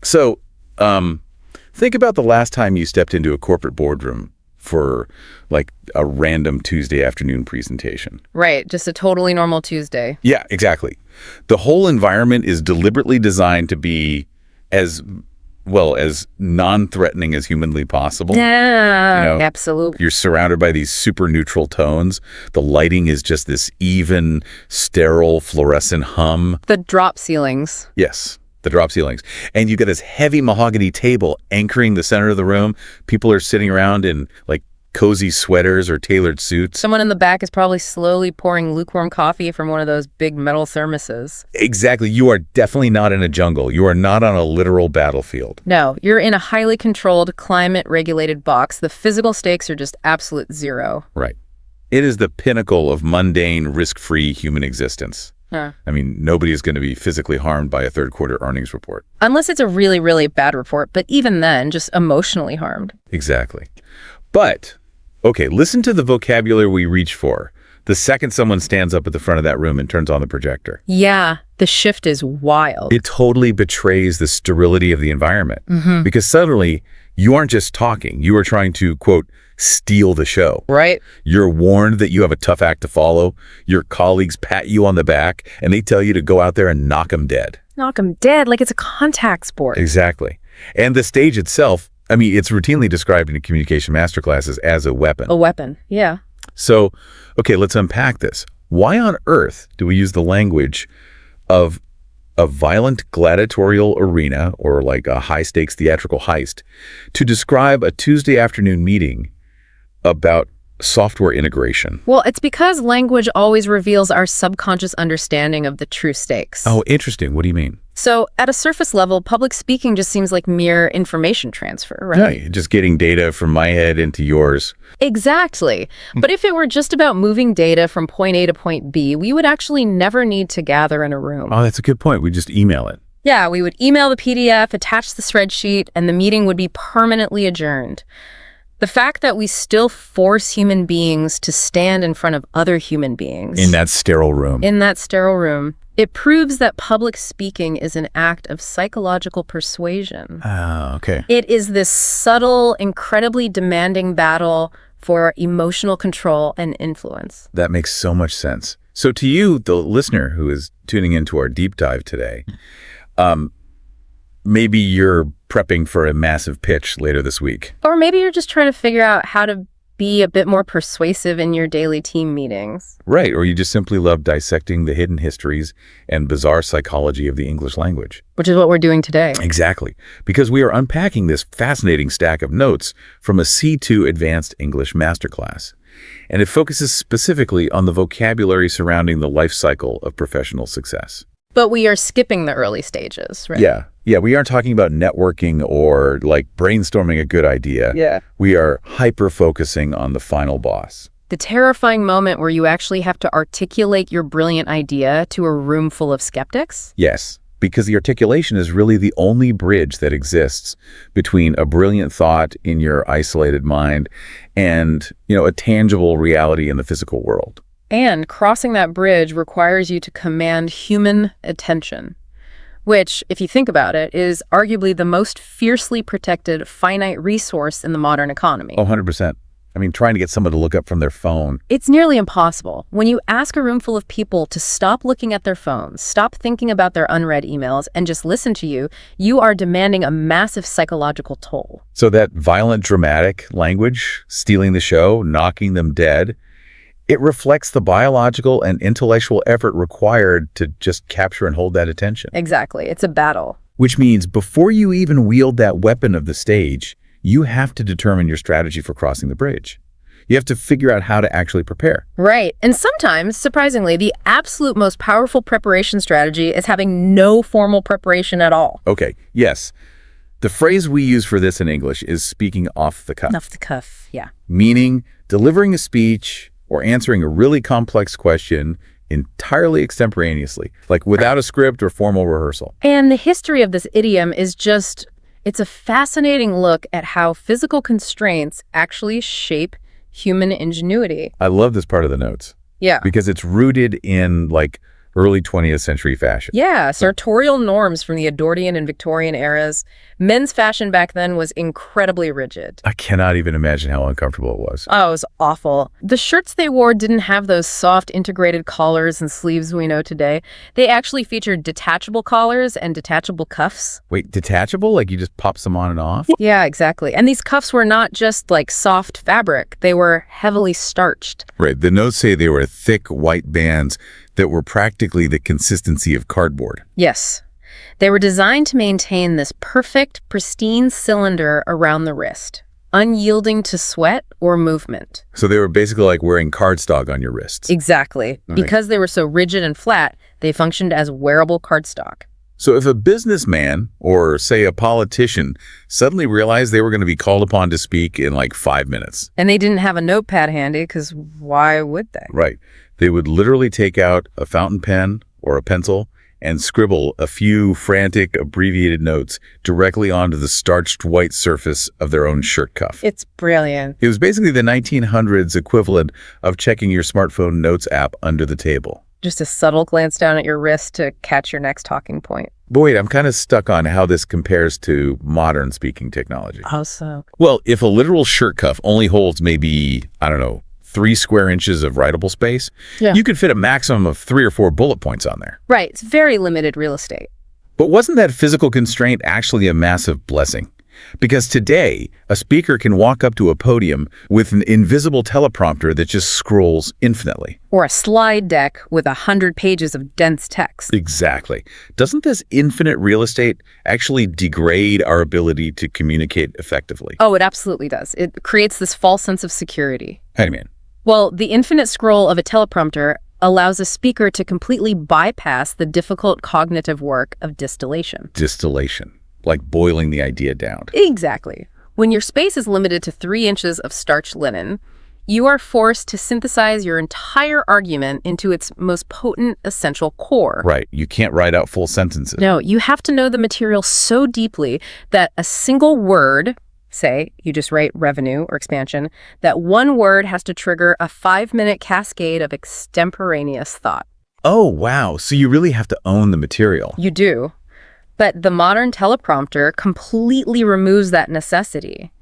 So, think about the last time you stepped into a corporate boardroom for like a random Tuesday afternoon presentation. Right, just a totally normal Tuesday. Yeah, exactly. The whole environment is deliberately designed to be as non-threatening as humanly possible. Yeah, absolutely. You're surrounded by these super neutral tones. The lighting is just this even, sterile, fluorescent hum. The drop ceilings. Yes, the drop ceilings. And you got this heavy mahogany table anchoring the center of the room. People are sitting around in like cozy sweaters or tailored suits. Someone in the back is probably slowly pouring lukewarm coffee from one of those big metal thermoses. Exactly. You are definitely not in a jungle. You are not on a literal battlefield. No, you're in a highly controlled, climate-regulated box. The physical stakes are just absolute zero. Right. It is the pinnacle of mundane, risk-free human existence. Huh. I mean, nobody is going to be physically harmed by a third-quarter earnings report. Unless it's a really, really bad report, but even then, just emotionally harmed. Exactly. But, okay, listen to the vocabulary we reach for the second someone stands up at the front of that room and turns on the projector. Yeah, the shift is wild. It totally betrays the sterility of the environment. Because suddenly, you aren't just talking. You are trying to, quote, steal the show. Right. You're warned that you have a tough act to follow. Your colleagues pat you on the back, and they tell you to go out there and knock them dead. Knock them dead like it's a contact sport. Exactly. And the stage itself, I mean, it's routinely described in communication masterclasses as a weapon. A weapon, yeah. So, okay, let's unpack this. Why on earth do we use the language of a violent gladiatorial arena or like a high-stakes theatrical heist to describe a Tuesday afternoon meeting about software integration? Well, it's because language always reveals our subconscious understanding of the true stakes. Oh, interesting. What do you mean? So at a surface level, public speaking just seems like mere information transfer, right? Yeah, just getting data from my head into yours. Exactly. But if it were just about moving data from point A to point B, we would actually never need to gather in a room. Oh, that's a good point. We just email it. Yeah, we would email the PDF, attach the spreadsheet, and the meeting would be permanently adjourned. The fact that we still force human beings to stand in front of other human beings. In that sterile room. It proves that public speaking is an act of psychological persuasion. Oh, okay. It is this subtle, incredibly demanding battle for emotional control and influence. That makes so much sense. So to you, the listener who is tuning into our deep dive today, maybe you're prepping for a massive pitch later this week. Or maybe you're just trying to figure out how to be a bit more persuasive in your daily team meetings. Right, or you just simply love dissecting the hidden histories and bizarre psychology of the English language. Which is what we're doing today. Exactly, because we are unpacking this fascinating stack of notes from a C2 Advanced English Masterclass. And it focuses specifically on the vocabulary surrounding the life cycle of professional success. But we are skipping the early stages, right? Yeah, we aren't talking about networking or like brainstorming a good idea. Yeah. We are hyper-focusing on the final boss. The terrifying moment where you actually have to articulate your brilliant idea to a room full of skeptics? Yes, because the articulation is really the only bridge that exists between a brilliant thought in your isolated mind and, a tangible reality in the physical world. And crossing that bridge requires you to command human attention, which, if you think about it, is arguably the most fiercely protected finite resource in the modern economy. Oh, 100%. I mean, trying to get someone to look up from their phone. It's nearly impossible. When you ask a room full of people to stop looking at their phones, stop thinking about their unread emails, and just listen to you, you are demanding a massive psychological toll. So that violent, dramatic language, stealing the show, knocking them dead, it reflects the biological and intellectual effort required to just capture and hold that attention. Exactly. It's a battle. Which means before you even wield that weapon of the stage, you have to determine your strategy for crossing the bridge. You have to figure out how to actually prepare. Right. And sometimes, surprisingly, the absolute most powerful preparation strategy is having no formal preparation at all. Okay, yes. The phrase we use for this in English is speaking off the cuff. Off the cuff, yeah. Meaning delivering a speech or answering a really complex question entirely extemporaneously, like without a script or formal rehearsal. And the history of this idiom is it's a fascinating look at how physical constraints actually shape human ingenuity. I love this part of the notes. Yeah. Because it's rooted in like early 20th century fashion. Yeah, sartorial norms from the Edwardian and Victorian eras. Men's fashion back then was incredibly rigid. I cannot even imagine how uncomfortable it was. Oh, it was awful. The shirts they wore didn't have those soft integrated collars and sleeves we know today. They actually featured detachable collars and detachable cuffs. Wait, detachable? Like you just pop some on and off? Yeah, exactly. And these cuffs were not just like soft fabric. They were heavily starched. Right. The notes say they were thick white bands that were practically the consistency of cardboard. Yes. They were designed to maintain this perfect, pristine cylinder around the wrist, unyielding to sweat or movement. So they were basically like wearing cardstock on your wrists. Exactly. Right. Because they were so rigid and flat, they functioned as wearable cardstock. So if a businessman or, say, a politician suddenly realized they were going to be called upon to speak in like 5 minutes. And they didn't have a notepad handy, because why would they? Right. They would literally take out a fountain pen or a pencil and scribble a few frantic, abbreviated notes directly onto the starched white surface of their own shirt cuff. It's brilliant. It was basically the 1900s equivalent of checking your smartphone notes app under the table. Just a subtle glance down at your wrist to catch your next talking point. But wait, I'm kind of stuck on how this compares to modern speaking technology. How so? Well, if a literal shirt cuff only holds maybe, I don't know, 3 square inches of writable space, you could fit a maximum of 3 or 4 bullet points on there. Right. It's very limited real estate. But wasn't that physical constraint actually a massive blessing? Because today, a speaker can walk up to a podium with an invisible teleprompter that just scrolls infinitely. Or a slide deck with 100 pages of dense text. Exactly. Doesn't this infinite real estate actually degrade our ability to communicate effectively? Oh, it absolutely does. It creates this false sense of security. How do you mean? Well, the infinite scroll of a teleprompter allows a speaker to completely bypass the difficult cognitive work of distillation. Distillation. Like boiling the idea down. Exactly. When your space is limited to 3 inches of starched linen, you are forced to synthesize your entire argument into its most potent, essential core. Right. You can't write out full sentences. No, you have to know the material so deeply that a single word, say you just write revenue or expansion, that one word has to trigger a 5-minute cascade of extemporaneous thought. Oh, wow. So you really have to own the material. You do. But the modern teleprompter completely removes that necessity.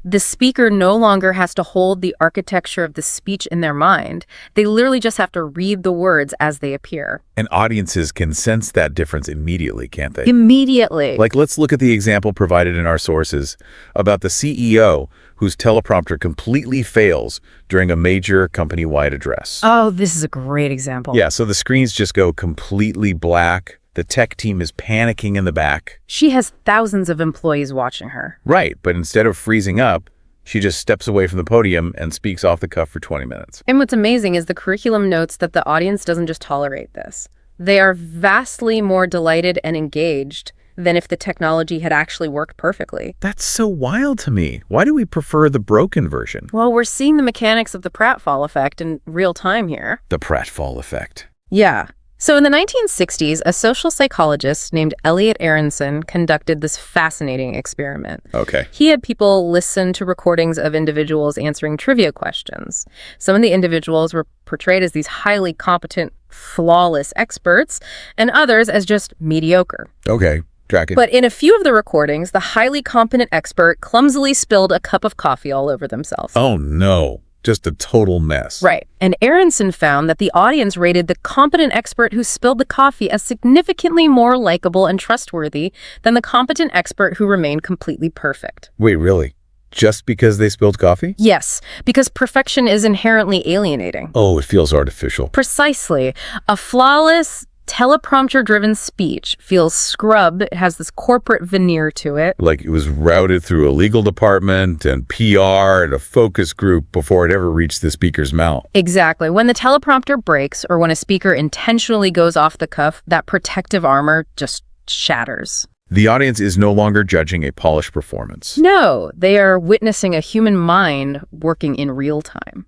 The speaker no longer has to hold the architecture of the speech in their mind. They literally just have to read the words as they appear. And audiences can sense that difference immediately, can't they? Immediately. Like, let's look at the example provided in our sources about the CEO whose teleprompter completely fails during a major company-wide address. Oh, this is a great example. Yeah, so the screens just go completely black. The tech team is panicking in the back. She has thousands of employees watching her. Right, but instead of freezing up, she just steps away from the podium and speaks off the cuff for 20 minutes. And what's amazing is the curriculum notes that the audience doesn't just tolerate this. They are vastly more delighted and engaged than if the technology had actually worked perfectly. That's so wild to me. Why do we prefer the broken version? Well, we're seeing the mechanics of the pratfall effect in real time here. The pratfall effect. Yeah. So in the 1960s, a social psychologist named Elliot Aronson conducted this fascinating experiment. Okay. He had people listen to recordings of individuals answering trivia questions. Some of the individuals were portrayed as these highly competent, flawless experts, and others as just mediocre. Okay. Track it. But in a few of the recordings, the highly competent expert clumsily spilled a cup of coffee all over themselves. Oh, no. Just a total mess. Right. And Aronson found that the audience rated the competent expert who spilled the coffee as significantly more likable and trustworthy than the competent expert who remained completely perfect. Wait, really? Just because they spilled coffee? Yes, because perfection is inherently alienating. Oh, it feels artificial. Precisely. A flawless, teleprompter-driven speech feels scrubbed. It has this corporate veneer to it. Like it was routed through a legal department and PR and a focus group before it ever reached the speaker's mouth. Exactly. When the teleprompter breaks or when a speaker intentionally goes off the cuff, that protective armor just shatters. The audience is no longer judging a polished performance. No, they are witnessing a human mind working in real time.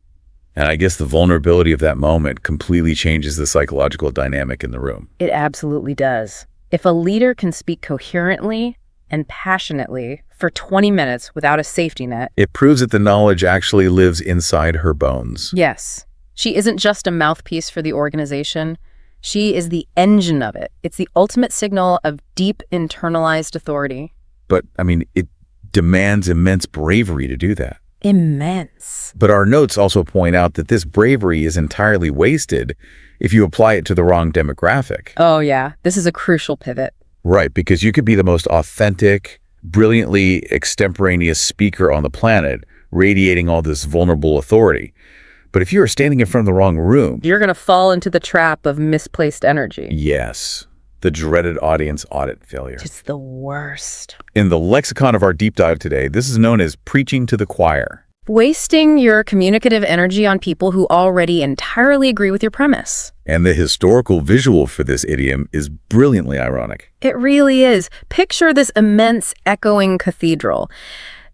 And I guess the vulnerability of that moment completely changes the psychological dynamic in the room. It absolutely does. If a leader can speak coherently and passionately for 20 minutes without a safety net, it proves that the knowledge actually lives inside her bones. yes, she isn't just a mouthpiece for the organization. She is the engine of it. It's the ultimate signal of deep internalized authority. But, I mean, it demands immense bravery to do that. Immense. But our notes also point out that this bravery is entirely wasted if you apply it to the wrong demographic. Oh, yeah. This is a crucial pivot. Right, because you could be the most authentic, brilliantly extemporaneous speaker on the planet, radiating all this vulnerable authority. But if you are standing in front of the wrong room... You're going to fall into the trap of misplaced energy. Yes, the dreaded audience audit failure. It's the worst. In the lexicon of our deep dive today, this is known as preaching to the choir. Wasting your communicative energy on people who already entirely agree with your premise. And the historical visual for this idiom is brilliantly ironic. It really is. Picture this immense echoing cathedral.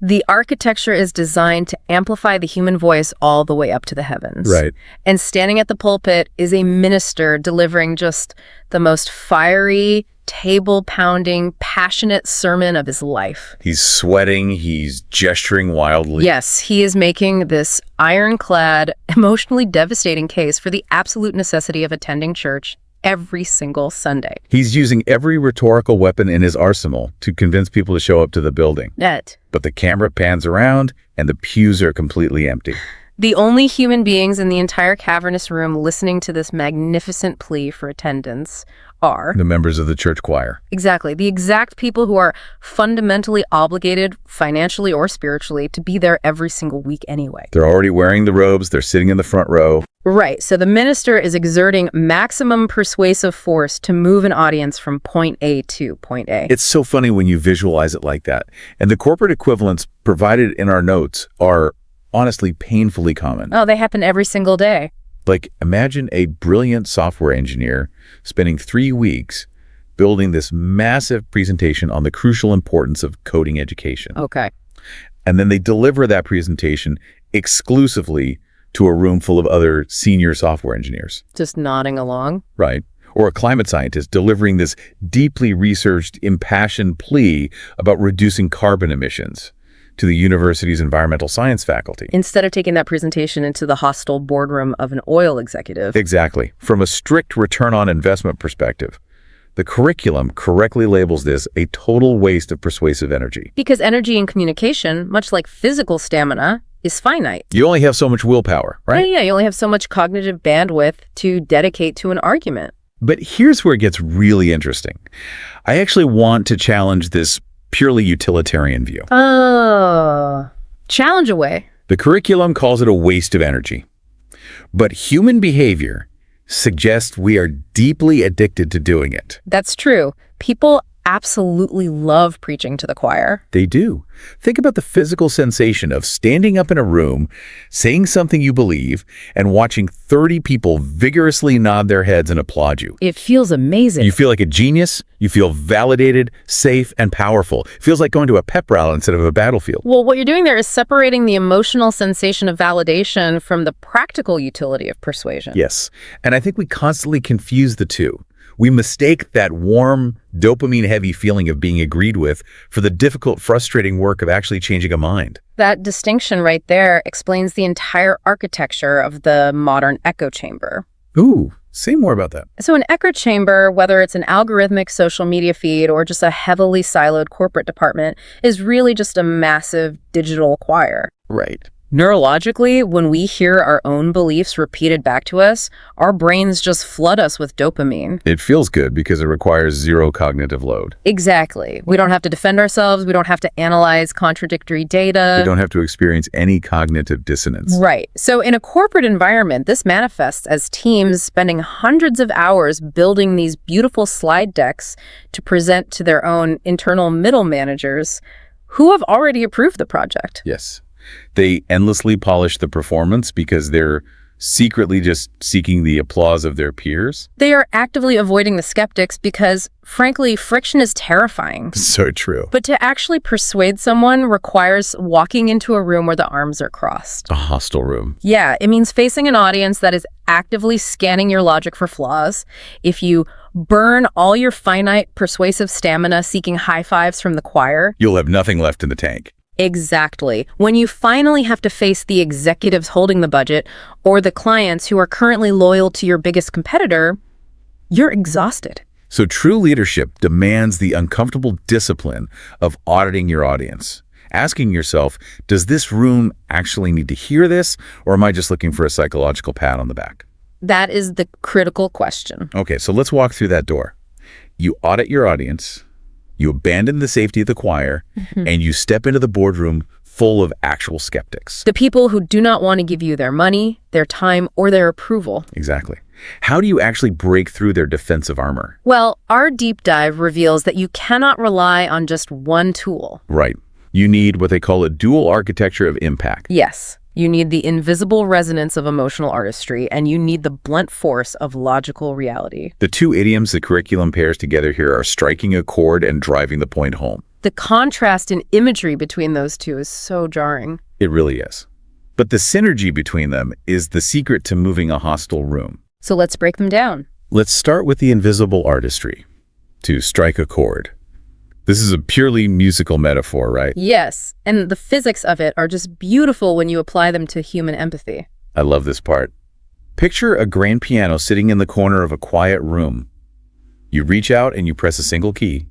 The architecture is designed to amplify the human voice all the way up to the heavens. Right. And standing at the pulpit is a minister delivering just the most fiery, table-pounding, passionate sermon of his life. He's sweating, he's gesturing wildly. Yes, he is making this ironclad, emotionally devastating case for the absolute necessity of attending church every single Sunday. He's using every rhetorical weapon in his arsenal to convince people to show up to the building. But the camera pans around and the pews are completely empty. The only human beings in the entire cavernous room listening to this magnificent plea for attendance are... the members of the church choir. Exactly. The exact people who are fundamentally obligated, financially or spiritually, to be there every single week anyway. They're already wearing the robes, they're sitting in the front row. Right. So the minister is exerting maximum persuasive force to move an audience from point A to point A. It's so funny when you visualize it like that. And the corporate equivalents provided in our notes are honestly painfully common. Oh, they happen every single day. Like, imagine a brilliant software engineer spending 3 weeks building this massive presentation on the crucial importance of coding education. Okay. And then they deliver that presentation exclusively to a room full of other senior software engineers. Just nodding along. Right. Or a climate scientist delivering this deeply researched, impassioned plea about reducing carbon emissions to the university's environmental science faculty. Instead of taking that presentation into the hostile boardroom of an oil executive. Exactly. From a strict return on investment perspective, the curriculum correctly labels this a total waste of persuasive energy. Because energy in communication, much like physical stamina, is finite. You only have so much willpower, right? Yeah, you only have so much cognitive bandwidth to dedicate to an argument. But here's where it gets really interesting. I actually want to challenge this purely utilitarian view. Challenge away. The curriculum calls it a waste of energy. But human behavior suggests we are deeply addicted to doing it. That's true. People absolutely love preaching to the choir. They do. Think about the physical sensation of standing up in a room, saying something you believe, and watching 30 people vigorously nod their heads and applaud you. It feels amazing. You feel like a genius. You feel validated, safe, and powerful. It feels like going to a pep rally instead of a battlefield. Well, what you're doing there is separating the emotional sensation of validation from the practical utility of persuasion. Yes. And I think we constantly confuse the two. We mistake that warm, dopamine-heavy feeling of being agreed with for the difficult, frustrating work of actually changing a mind. That distinction right there explains the entire architecture of the modern echo chamber. Ooh, say more about that. So an echo chamber, whether it's an algorithmic social media feed or just a heavily siloed corporate department, is really just a massive digital choir. Right. Neurologically, when we hear our own beliefs repeated back to us, our brains just flood us with dopamine. It feels good because it requires zero cognitive load. Exactly. We don't have to defend ourselves. We don't have to analyze contradictory data. We don't have to experience any cognitive dissonance. Right. So in a corporate environment, this manifests as teams spending hundreds of hours building these beautiful slide decks to present to their own internal middle managers who have already approved the project. Yes. They endlessly polish the performance because they're secretly just seeking the applause of their peers. They are actively avoiding the skeptics because, frankly, friction is terrifying. So true. But to actually persuade someone requires walking into a room where the arms are crossed. A hostile room. Yeah, it means facing an audience that is actively scanning your logic for flaws. If you burn all your finite persuasive stamina seeking high fives from the choir, you'll have nothing left in the tank. Exactly. When you finally have to face the executives holding the budget or the clients who are currently loyal to your biggest competitor, you're exhausted. So true leadership demands the uncomfortable discipline of auditing your audience, asking yourself, does this room actually need to hear this, or am I just looking for a psychological pat on the back? That is the critical question. Okay, so let's walk through that door. You audit your audience, you abandon the safety of the choir, and you step into the boardroom full of actual skeptics. The people who do not want to give you their money, their time, or their approval. Exactly. How do you actually break through their defensive armor? Well, our deep dive reveals that you cannot rely on just one tool. Right. You need what they call a dual architecture of impact. Yes, you need the invisible resonance of emotional artistry, and you need the blunt force of logical reality. The two idioms the curriculum pairs together here are striking a chord and driving the point home. The contrast in imagery between those two is so jarring. It really is. But the synergy between them is the secret to moving a hostile room. So let's break them down. Let's start with the invisible artistry, to strike a chord. This is a purely musical metaphor, right? Yes, and the physics of it are just beautiful when you apply them to human empathy. I love this part. Picture a grand piano sitting in the corner of a quiet room. You reach out and you press a single key.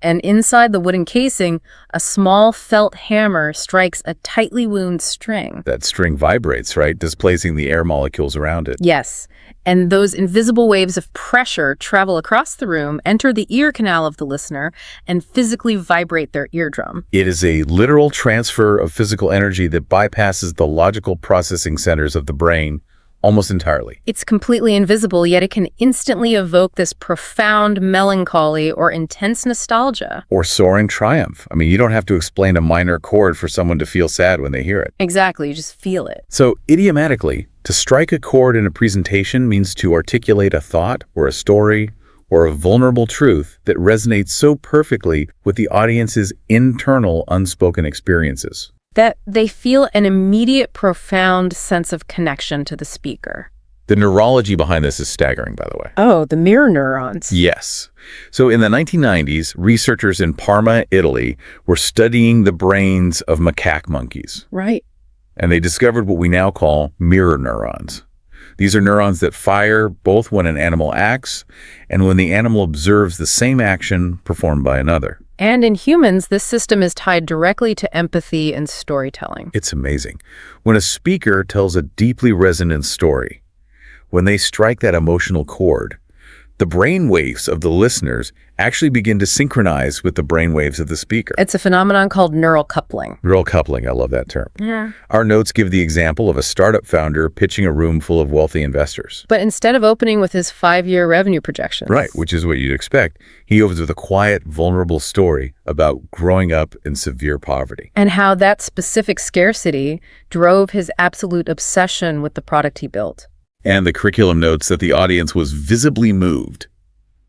And inside the wooden casing, a small felt hammer strikes a tightly wound string. That string vibrates, right? Displacing the air molecules around it. Yes, and those invisible waves of pressure travel across the room, enter the ear canal of the listener, and physically vibrate their eardrum. It is a literal transfer of physical energy that bypasses the logical processing centers of the brain almost entirely. It's completely invisible, yet it can instantly evoke this profound melancholy or intense nostalgia. Or soaring triumph. I mean, you don't have to explain a minor chord for someone to feel sad when they hear it. Exactly, you just feel it. So, idiomatically, to strike a chord in a presentation means to articulate a thought or a story or a vulnerable truth that resonates so perfectly with the audience's internal unspoken experiences. That they feel an immediate, profound sense of connection to the speaker. The neurology behind this is staggering, by the way. Oh, the mirror neurons. Yes. So in the 1990s, researchers in Parma, Italy, were studying the brains of macaque monkeys. Right. And they discovered what we now call mirror neurons. These are neurons that fire both when an animal acts and when the animal observes the same action performed by another. And in humans, this system is tied directly to empathy and storytelling. It's amazing. When a speaker tells a deeply resonant story, when they strike that emotional chord, the brain waves of the listeners actually begin to synchronize with the brain waves of the speaker. It's a phenomenon called neural coupling. Neural coupling, I love that term. Yeah. Our notes give the example of a startup founder pitching a room full of wealthy investors. But instead of opening with his 5-year revenue projections. Right, which is what you'd expect. He opens with a quiet, vulnerable story about growing up in severe poverty. And how that specific scarcity drove his absolute obsession with the product he built. And the curriculum notes that the audience was visibly moved.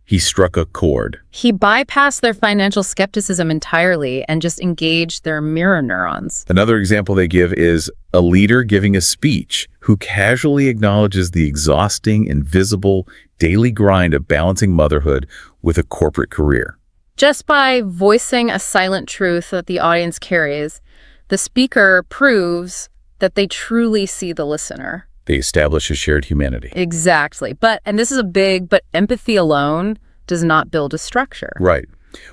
He struck a chord. He bypassed their financial skepticism entirely and just engaged their mirror neurons. Another example they give is a leader giving a speech who casually acknowledges the exhausting, invisible, daily grind of balancing motherhood with a corporate career. Just by voicing a silent truth that the audience carries, the speaker proves that they truly see the listener. They establish a shared humanity. Exactly. And this is a big, but empathy alone does not build a structure. Right.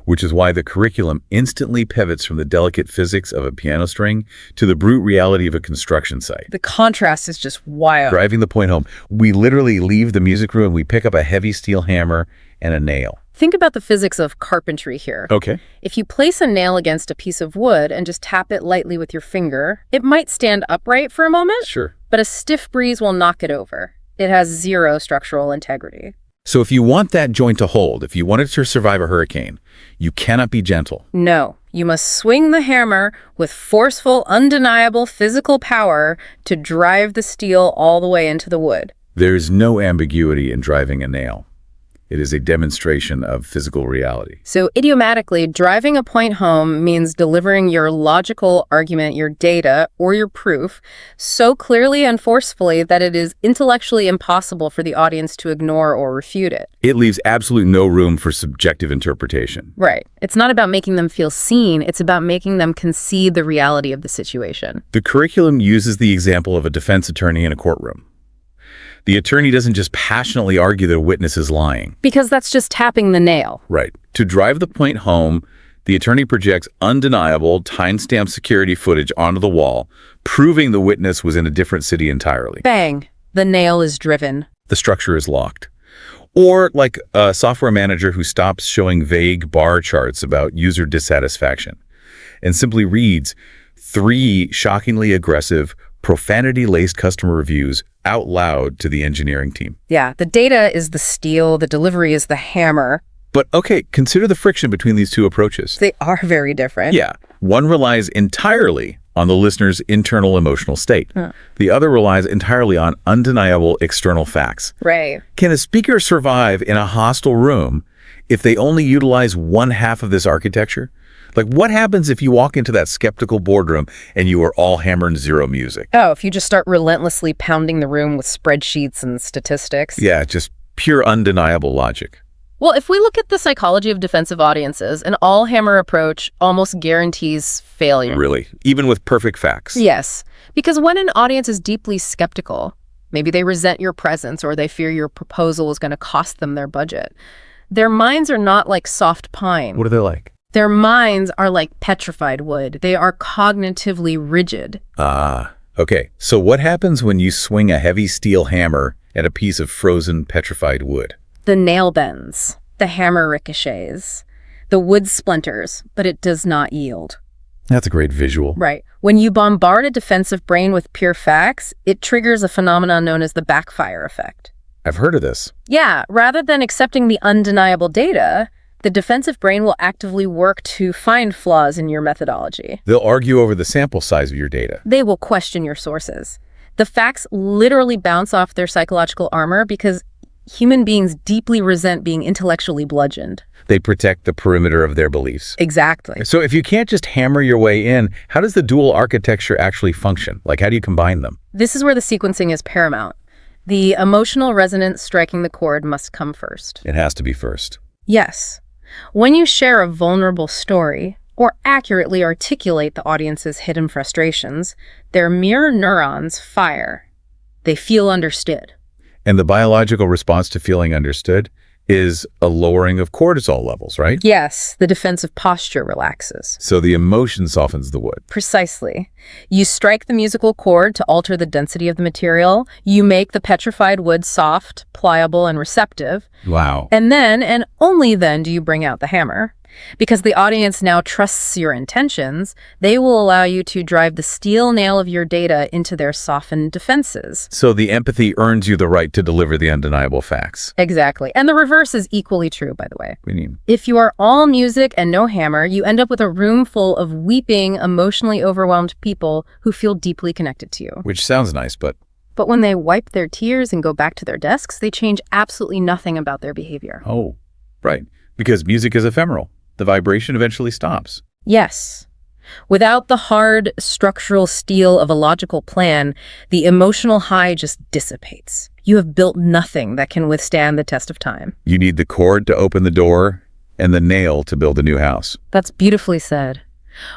Which is why the curriculum instantly pivots from the delicate physics of a piano string to the brute reality of a construction site. The contrast is just wild. Driving the point home, we literally leave the music room and we pick up a heavy steel hammer and a nail. Think about the physics of carpentry here. Okay. If you place a nail against a piece of wood and just tap it lightly with your finger, it might stand upright for a moment. Sure. But a stiff breeze will knock it over. It has zero structural integrity. So if you want that joint to hold, if you want it to survive a hurricane, you cannot be gentle. No, you must swing the hammer with forceful, undeniable physical power to drive the steel all the way into the wood. There is no ambiguity in driving a nail. It is a demonstration of physical reality. So idiomatically, driving a point home means delivering your logical argument, your data, or your proof so clearly and forcefully that it is intellectually impossible for the audience to ignore or refute it. It leaves absolutely no room for subjective interpretation. Right. It's not about making them feel seen. It's about making them concede the reality of the situation. The curriculum uses the example of a defense attorney in a courtroom. The attorney doesn't just passionately argue that a witness is lying. Because that's just tapping the nail. Right. To drive the point home, the attorney projects undeniable time-stamped security footage onto the wall, proving the witness was in a different city entirely. Bang! The nail is driven. The structure is locked. Or like a software manager who stops showing vague bar charts about user dissatisfaction and simply reads 3 shockingly aggressive, profanity-laced customer reviews out loud to the engineering team. Yeah, the data is the steel, the delivery is the hammer. But okay, consider the friction between these two approaches. They are very different. Yeah, one relies entirely on the listener's internal emotional state. The other relies entirely on undeniable external facts. Right. Can a speaker survive in a hostile room if they only utilize one half of this architecture? Like, what happens if you walk into that skeptical boardroom and you are all hammer and zero music? Oh, if you just start relentlessly pounding the room with spreadsheets and statistics. Yeah, just pure undeniable logic. Well, if we look at the psychology of defensive audiences, an all-hammer approach almost guarantees failure. Really? Even with perfect facts? Yes, because when an audience is deeply skeptical, maybe they resent your presence or they fear your proposal is going to cost them their budget, their minds are not like soft pine. What are they like? Their minds are like petrified wood. They are cognitively rigid. Okay. So what happens when you swing a heavy steel hammer at a piece of frozen, petrified wood? The nail bends, the hammer ricochets, the wood splinters, but it does not yield. That's a great visual. Right. When you bombard a defensive brain with pure facts, it triggers a phenomenon known as the backfire effect. I've heard of this. Yeah, rather than accepting the undeniable data, the defensive brain will actively work to find flaws in your methodology. They'll argue over the sample size of your data. They will question your sources. The facts literally bounce off their psychological armor because human beings deeply resent being intellectually bludgeoned. They protect the perimeter of their beliefs. Exactly. So if you can't just hammer your way in, how does the dual architecture actually function? Like, how do you combine them? This is where the sequencing is paramount. The emotional resonance striking the chord must come first. It has to be first. Yes. When you share a vulnerable story, or accurately articulate the audience's hidden frustrations, their mirror neurons fire. They feel understood. And the biological response to feeling understood is a lowering of cortisol levels, right? Yes, the defensive posture relaxes. So the emotion softens the wood. Precisely. You strike the musical chord to alter the density of the material. You make the petrified wood soft, pliable, and receptive. Wow. And then, and only then, do you bring out the hammer. Because the audience now trusts your intentions, they will allow you to drive the steel nail of your data into their softened defenses. So the empathy earns you the right to deliver the undeniable facts. Exactly. And the reverse is equally true, by the way. What do you mean? If you are all music and no hammer, you end up with a room full of weeping, emotionally overwhelmed people who feel deeply connected to you. Which sounds nice, but But when they wipe their tears and go back to their desks, they change absolutely nothing about their behavior. oh, right. Because music is ephemeral. The vibration eventually stops. Yes. Without the hard structural steel of a logical plan, the emotional high just dissipates. You have built nothing that can withstand the test of time. You need the cord to open the door and the nail to build a new house. That's beautifully said.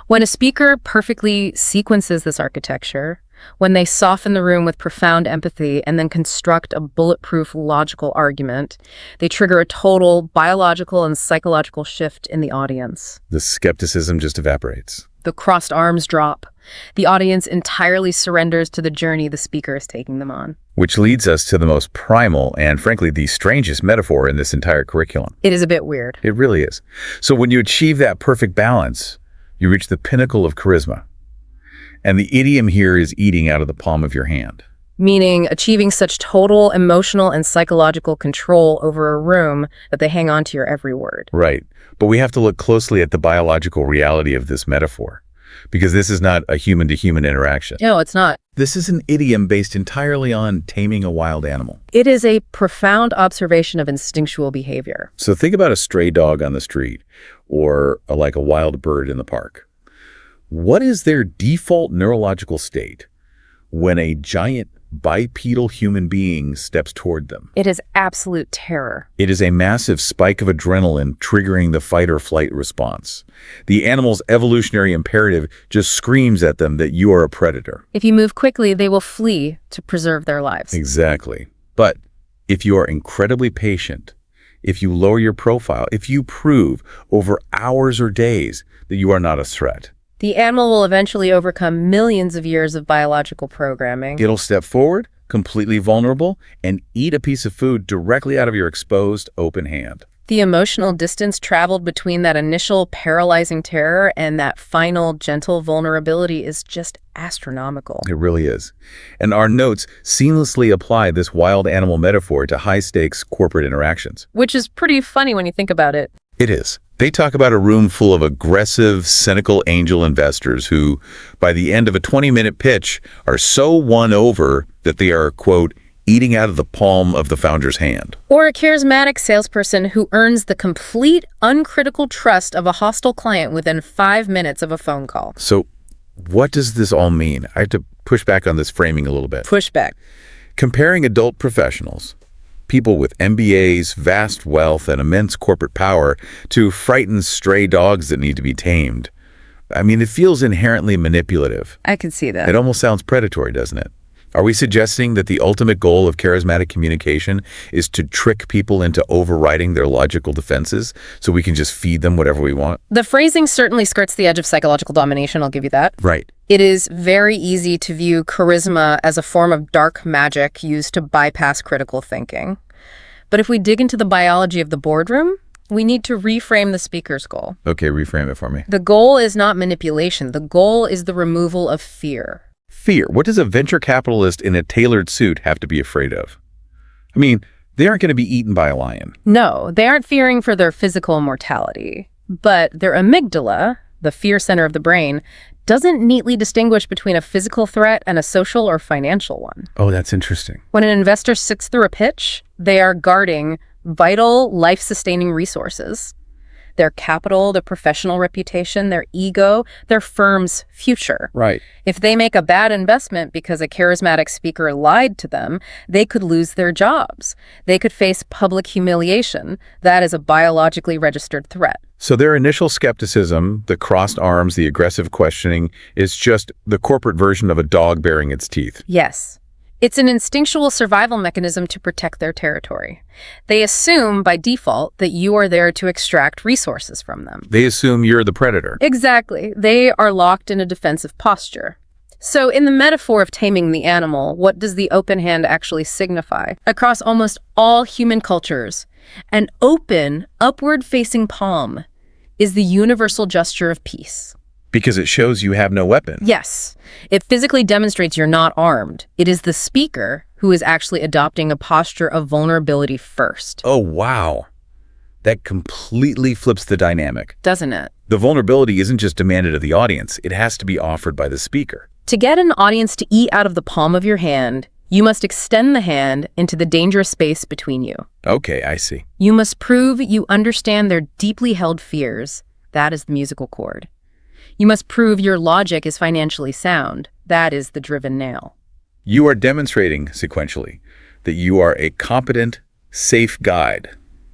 When a speaker perfectly sequences this architecture, when they soften the room with profound empathy and then construct a bulletproof logical argument, they trigger a total biological and psychological shift in the audience. The skepticism just evaporates. The crossed arms drop. The audience entirely surrenders to the journey the speaker is taking them on. Which leads us to the most primal and, frankly, the strangest metaphor in this entire curriculum. It is a bit weird. It really is. So when you achieve that perfect balance, you reach the pinnacle of charisma. And the idiom here is eating out of the palm of your hand. Meaning achieving such total emotional and psychological control over a room that they hang on to your every word. Right. But we have to look closely at the biological reality of this metaphor, because this is not a human-to-human interaction. No, it's not. This is an idiom based entirely on taming a wild animal. It is a profound observation of instinctual behavior. So think about a stray dog on the street or like a wild bird in the park. What is their default neurological state when a giant bipedal human being steps toward them? It is absolute terror. It is a massive spike of adrenaline triggering the fight or flight response. The animal's evolutionary imperative just screams at them that you are a predator. If you move quickly, they will flee to preserve their lives. Exactly. But if you are incredibly patient, if you lower your profile, if you prove over hours or days that you are not a threat, the animal will eventually overcome millions of years of biological programming. it'll step forward, completely vulnerable, and eat a piece of food directly out of your exposed, open hand. The emotional distance traveled between that initial paralyzing terror and that final gentle vulnerability is just astronomical. It really is. And our notes seamlessly apply this wild animal metaphor to high-stakes corporate interactions. Which is pretty funny when you think about it. It is. They talk about a room full of aggressive, cynical angel investors who, by the end of a 20-minute pitch, are so won over that they are, quote, eating out of the palm of the founder's hand. Or a charismatic salesperson who earns the complete, uncritical trust of a hostile client within 5 minutes of a phone call. So what does this all mean? I have to push back on this framing a little bit. Pushback. Comparing adult professionals, people with MBAs, vast wealth, and immense corporate power, to frightened stray dogs that need to be tamed. I mean, it feels inherently manipulative. I can see that. It almost sounds predatory, doesn't it? Are we suggesting that the ultimate goal of charismatic communication is to trick people into overriding their logical defenses so we can just feed them whatever we want? The phrasing certainly skirts the edge of psychological domination, I'll give you that. Right. It is very easy to view charisma as a form of dark magic used to bypass critical thinking. But if we dig into the biology of the boardroom, we need to reframe the speaker's goal. Okay, reframe it for me. The goal is not manipulation. The goal is the removal of fear. Fear. What does a venture capitalist in a tailored suit have to be afraid of? I mean, they aren't going to be eaten by a lion. No, they aren't fearing for their physical mortality. But their amygdala, the fear center of the brain, doesn't neatly distinguish between a physical threat and a social or financial one. Oh, that's interesting. When an investor sits through a pitch, they are guarding vital, life-sustaining resources. Their capital, their professional reputation, their ego, their firm's future. Right. If they make a bad investment because a charismatic speaker lied to them, they could lose their jobs. They could face public humiliation. That is a biologically registered threat. So their initial skepticism, the crossed arms, the aggressive questioning, is just the corporate version of a dog baring its teeth. Yes. It's an instinctual survival mechanism to protect their territory. They assume, by default, that you are there to extract resources from them. They assume you're the predator. Exactly. They are locked in a defensive posture. So in the metaphor of taming the animal, what does the open hand actually signify? Across almost all human cultures, an open, upward-facing palm is the universal gesture of peace. Because it shows you have no weapon. Yes. It physically demonstrates you're not armed. It is the speaker who is actually adopting a posture of vulnerability first. Oh, wow. That completely flips the dynamic. Doesn't it? The vulnerability isn't just demanded of the audience. It has to be offered by the speaker. To get an audience to eat out of the palm of your hand, you must extend the hand into the dangerous space between you. Okay, I see. You must prove you understand their deeply held fears. That is the musical chord. You must prove your logic is financially sound. That is the driven nail. You are demonstrating, sequentially, that you are a competent, safe guide,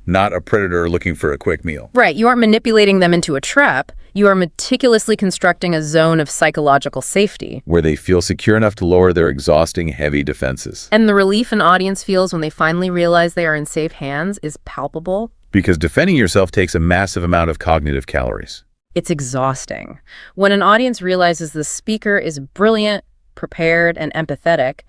not a predator looking for a quick meal. Right. You aren't manipulating them into a trap. You are meticulously constructing a zone of psychological safety. Where they feel secure enough to lower their exhausting, heavy defenses. And the relief an audience feels when they finally realize they are in safe hands is palpable. Because defending yourself takes a massive amount of cognitive calories. It's exhausting. When an audience realizes the speaker is brilliant, prepared, and empathetic,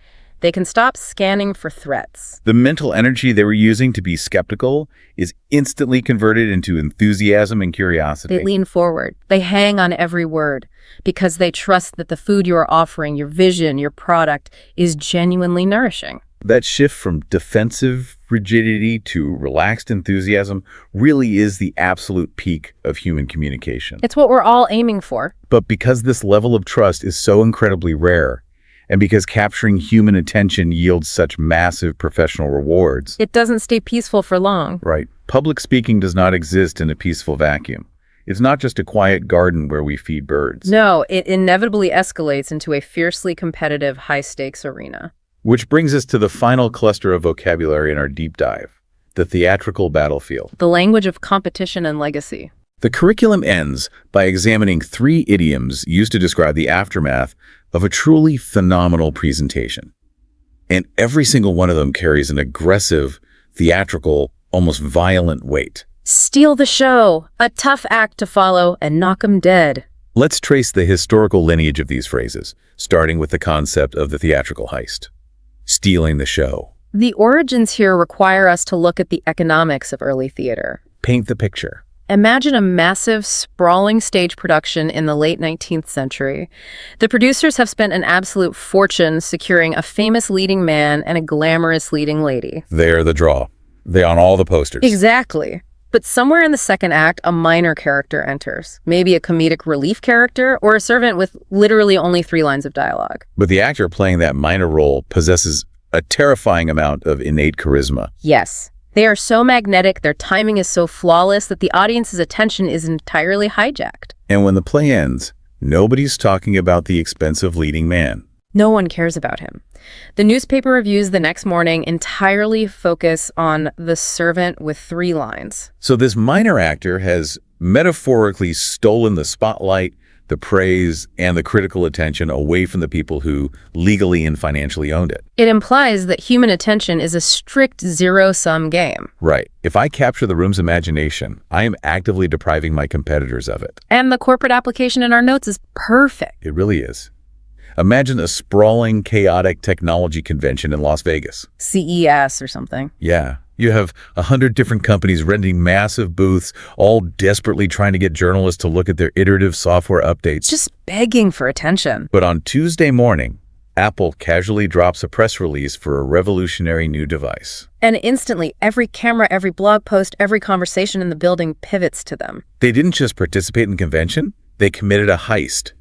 they can stop scanning for threats. The mental energy they were using to be skeptical is instantly converted into enthusiasm and curiosity. They lean forward. They hang on every word because they trust that the food you are offering, your vision, your product, is genuinely nourishing. That shift from defensive rigidity to relaxed enthusiasm really is the absolute peak of human communication. It's what we're all aiming for. But because this level of trust is so incredibly rare, and because capturing human attention yields such massive professional rewards, it doesn't stay peaceful for long. Right. Public speaking does not exist in a peaceful vacuum. It's not just a quiet garden where we feed birds. No, it inevitably escalates into a fiercely competitive, high-stakes arena. Which brings us to the final cluster of vocabulary in our deep dive, the theatrical battlefield. The language of competition and legacy. The curriculum ends by examining 3 idioms used to describe the aftermath of a truly phenomenal presentation. And every single one of them carries an aggressive, theatrical, almost violent weight. Steal the show, a tough act to follow, and knock 'em dead. Let's trace the historical lineage of these phrases, starting with the concept of the theatrical heist. Stealing the show. The origins here require us to look at the economics of early theater. Paint the picture. Imagine a massive, sprawling stage production in the late 19th century. The producers have spent an absolute fortune securing a famous leading man and a glamorous leading lady. They're the draw. They're on all the posters. Exactly. But somewhere in the second act, a minor character enters. Maybe a comedic relief character or a servant with literally only 3 lines of dialogue. But the actor playing that minor role possesses a terrifying amount of innate charisma. Yes. They are so magnetic, their timing is so flawless that the audience's attention is entirely hijacked. And when the play ends, nobody's talking about the expensive leading man. No one cares about him. The newspaper reviews the next morning entirely focus on the servant with 3 lines. So this minor actor has metaphorically stolen the spotlight, the praise, and the critical attention away from the people who legally and financially owned it. It implies that human attention is a strict zero-sum game. Right. If I capture the room's imagination, I am actively depriving my competitors of it. And the corporate application in our notes is perfect. It really is. Imagine a sprawling, chaotic technology convention in Las Vegas. CES or something. Yeah. You have 100 different companies renting massive booths, all desperately trying to get journalists to look at their iterative software updates. Just begging for attention. But on Tuesday morning, Apple casually drops a press release for a revolutionary new device. And instantly, every camera, every blog post, every conversation in the building pivots to them. They didn't just participate in the convention, they committed a heist.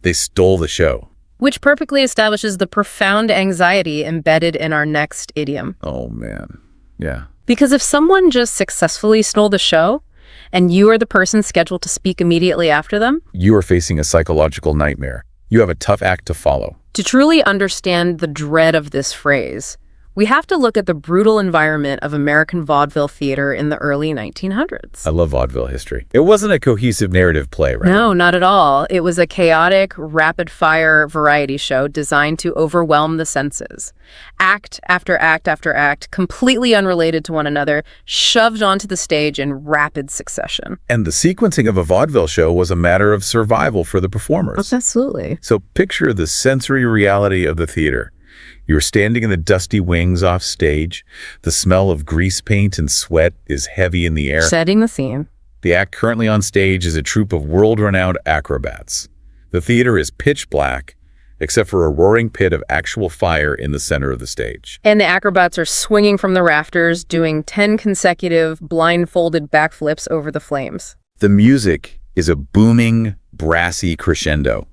They stole the show. Which perfectly establishes the profound anxiety embedded in our next idiom. Oh, man. Yeah. Because if someone just successfully stole the show, and you are the person scheduled to speak immediately after them, You are facing a psychological nightmare. You have a tough act to follow. to truly understand the dread of this phrase, we have to look at the brutal environment of American vaudeville theater in the early 1900s. I love vaudeville history. It wasn't a cohesive narrative play, right? No, not at all. It was a chaotic, rapid-fire variety show designed to overwhelm the senses. Act after act after act, completely unrelated to one another, shoved onto the stage in rapid succession. And the sequencing of a vaudeville show was a matter of survival for the performers. Absolutely. So picture the sensory reality of the theater. You're standing in the dusty wings off stage. The smell of grease paint and sweat is heavy in the air. Setting the scene. The act currently on stage is a troupe of world-renowned acrobats. The theater is pitch black, except for a roaring pit of actual fire in the center of the stage. And the acrobats are swinging from the rafters, doing 10 consecutive blindfolded backflips over the flames. The music is a booming, brassy crescendo.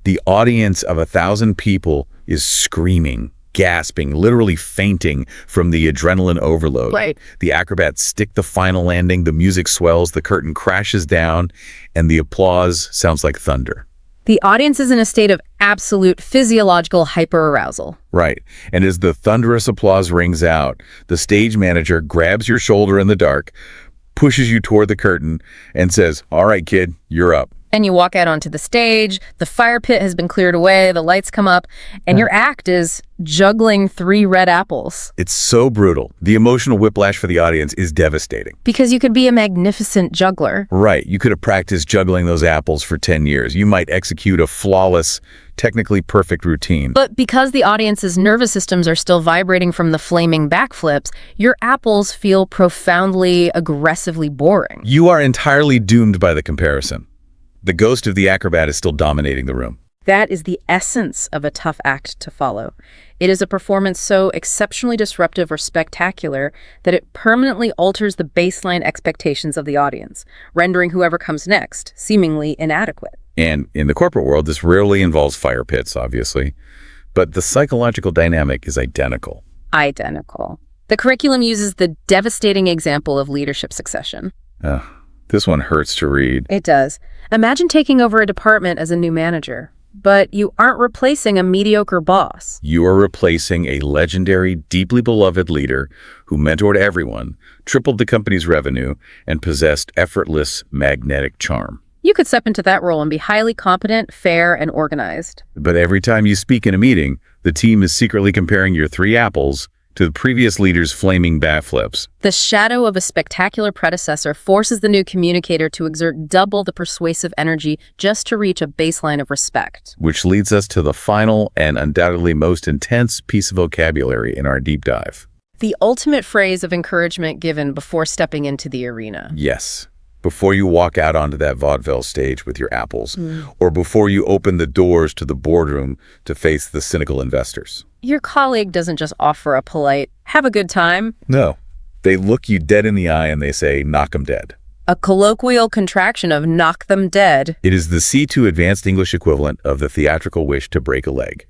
The audience of 1,000 people is screaming, gasping, literally fainting from the adrenaline overload. Right. The acrobats stick the final landing, the music swells, the curtain crashes down, and the applause sounds like thunder. The audience is in a state of absolute physiological hyperarousal. Right. And as the thunderous applause rings out, the stage manager grabs your shoulder in the dark, pushes you toward the curtain, and says, "All right, kid, you're up." And you walk out onto the stage, the fire pit has been cleared away, the lights come up, and your act is juggling 3 red apples. It's so brutal. The emotional whiplash for the audience is devastating. Because you could be a magnificent juggler. Right. You could have practiced juggling those apples for 10 years. You might execute a flawless, technically perfect routine. But because the audience's nervous systems are still vibrating from the flaming backflips, your apples feel profoundly, aggressively boring. You are entirely doomed by the comparison. The ghost of the acrobat is still dominating the room. That is the essence of a tough act to follow. It is a performance so exceptionally disruptive or spectacular that it permanently alters the baseline expectations of the audience, rendering whoever comes next seemingly inadequate. And in the corporate world, this rarely involves fire pits, obviously. But the psychological dynamic is identical. Identical. The curriculum uses the devastating example of leadership succession. This one hurts to read. It does. Imagine taking over a department as a new manager, but you aren't replacing a mediocre boss. You are replacing a legendary, deeply beloved leader who mentored everyone, tripled the company's revenue, and possessed effortless magnetic charm. You could step into that role and be highly competent, fair, and organized. But every time you speak in a meeting, the team is secretly comparing your 3 apples to the previous leader's flaming bat flips. The shadow of a spectacular predecessor forces the new communicator to exert double the persuasive energy just to reach a baseline of respect. Which leads us to the final and undoubtedly most intense piece of vocabulary in our deep dive. The ultimate phrase of encouragement given before stepping into the arena. Yes. Before you walk out onto that vaudeville stage with your apples, or before you open the doors to the boardroom to face the cynical investors. Your colleague doesn't just offer a polite, "Have a good time." No. They look you dead in the eye and they say, knock 'em dead. A colloquial contraction of knock them dead. It is the C2 advanced English equivalent of the theatrical wish to break a leg.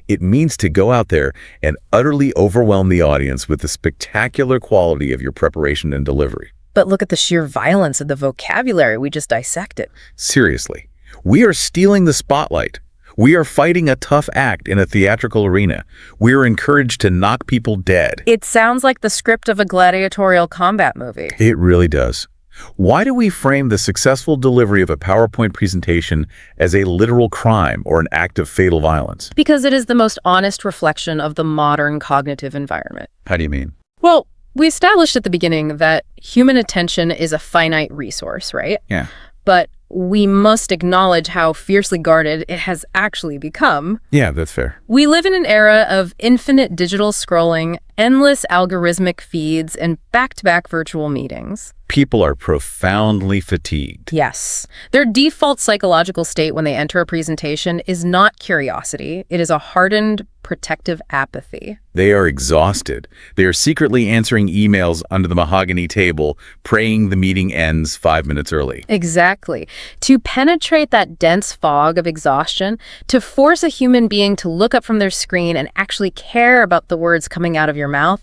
It means to go out there and utterly overwhelm the audience with the spectacular quality of your preparation and delivery. But look at the sheer violence of the vocabulary we just dissected. Seriously, we are stealing the spotlight. We are fighting a tough act in a theatrical arena. We are encouraged to knock people dead. It sounds like the script of a gladiatorial combat movie. It really does. Why do we frame the successful delivery of a PowerPoint presentation as a literal crime or an act of fatal violence? Because it is the most honest reflection of the modern cognitive environment. How do you mean? Well, we established at the beginning that human attention is a finite resource, right? Yeah. But we must acknowledge how fiercely guarded it has actually become. Yeah, that's fair. We live in an era of infinite digital scrolling, endless algorithmic feeds, and back-to-back virtual meetings. People are profoundly fatigued. Yes. Their default psychological state when they enter a presentation is not curiosity. It is a hardened, protective apathy. They are exhausted. They are secretly answering emails under the mahogany table, praying the meeting ends 5 minutes early. Exactly. To penetrate that dense fog of exhaustion, to force a human being to look up from their screen and actually care about the words coming out of your mouth,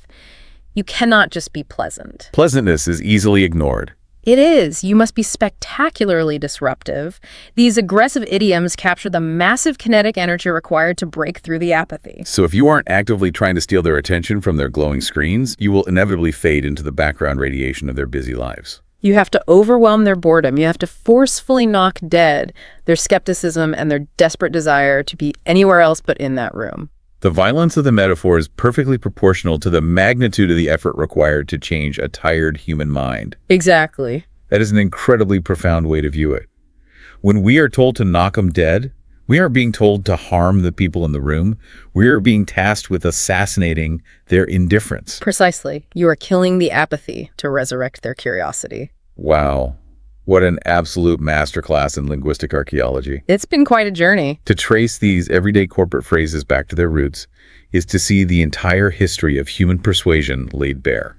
you cannot just be pleasant. Pleasantness is easily ignored. It is. You must be spectacularly disruptive. These aggressive idioms capture the massive kinetic energy required to break through the apathy. So if you aren't actively trying to steal their attention from their glowing screens, you will inevitably fade into the background radiation of their busy lives. You have to overwhelm their boredom. You have to forcefully knock dead their skepticism and their desperate desire to be anywhere else but in that room. The violence of the metaphor is perfectly proportional to the magnitude of the effort required to change a tired human mind. Exactly. That is an incredibly profound way to view it. When we are told to knock them dead, we aren't being told to harm the people in the room. We are being tasked with assassinating their indifference. Precisely. You are killing the apathy to resurrect their curiosity. Wow. What an absolute masterclass in linguistic archaeology. It's been quite a journey. To trace these everyday corporate phrases back to their roots is to see the entire history of human persuasion laid bare.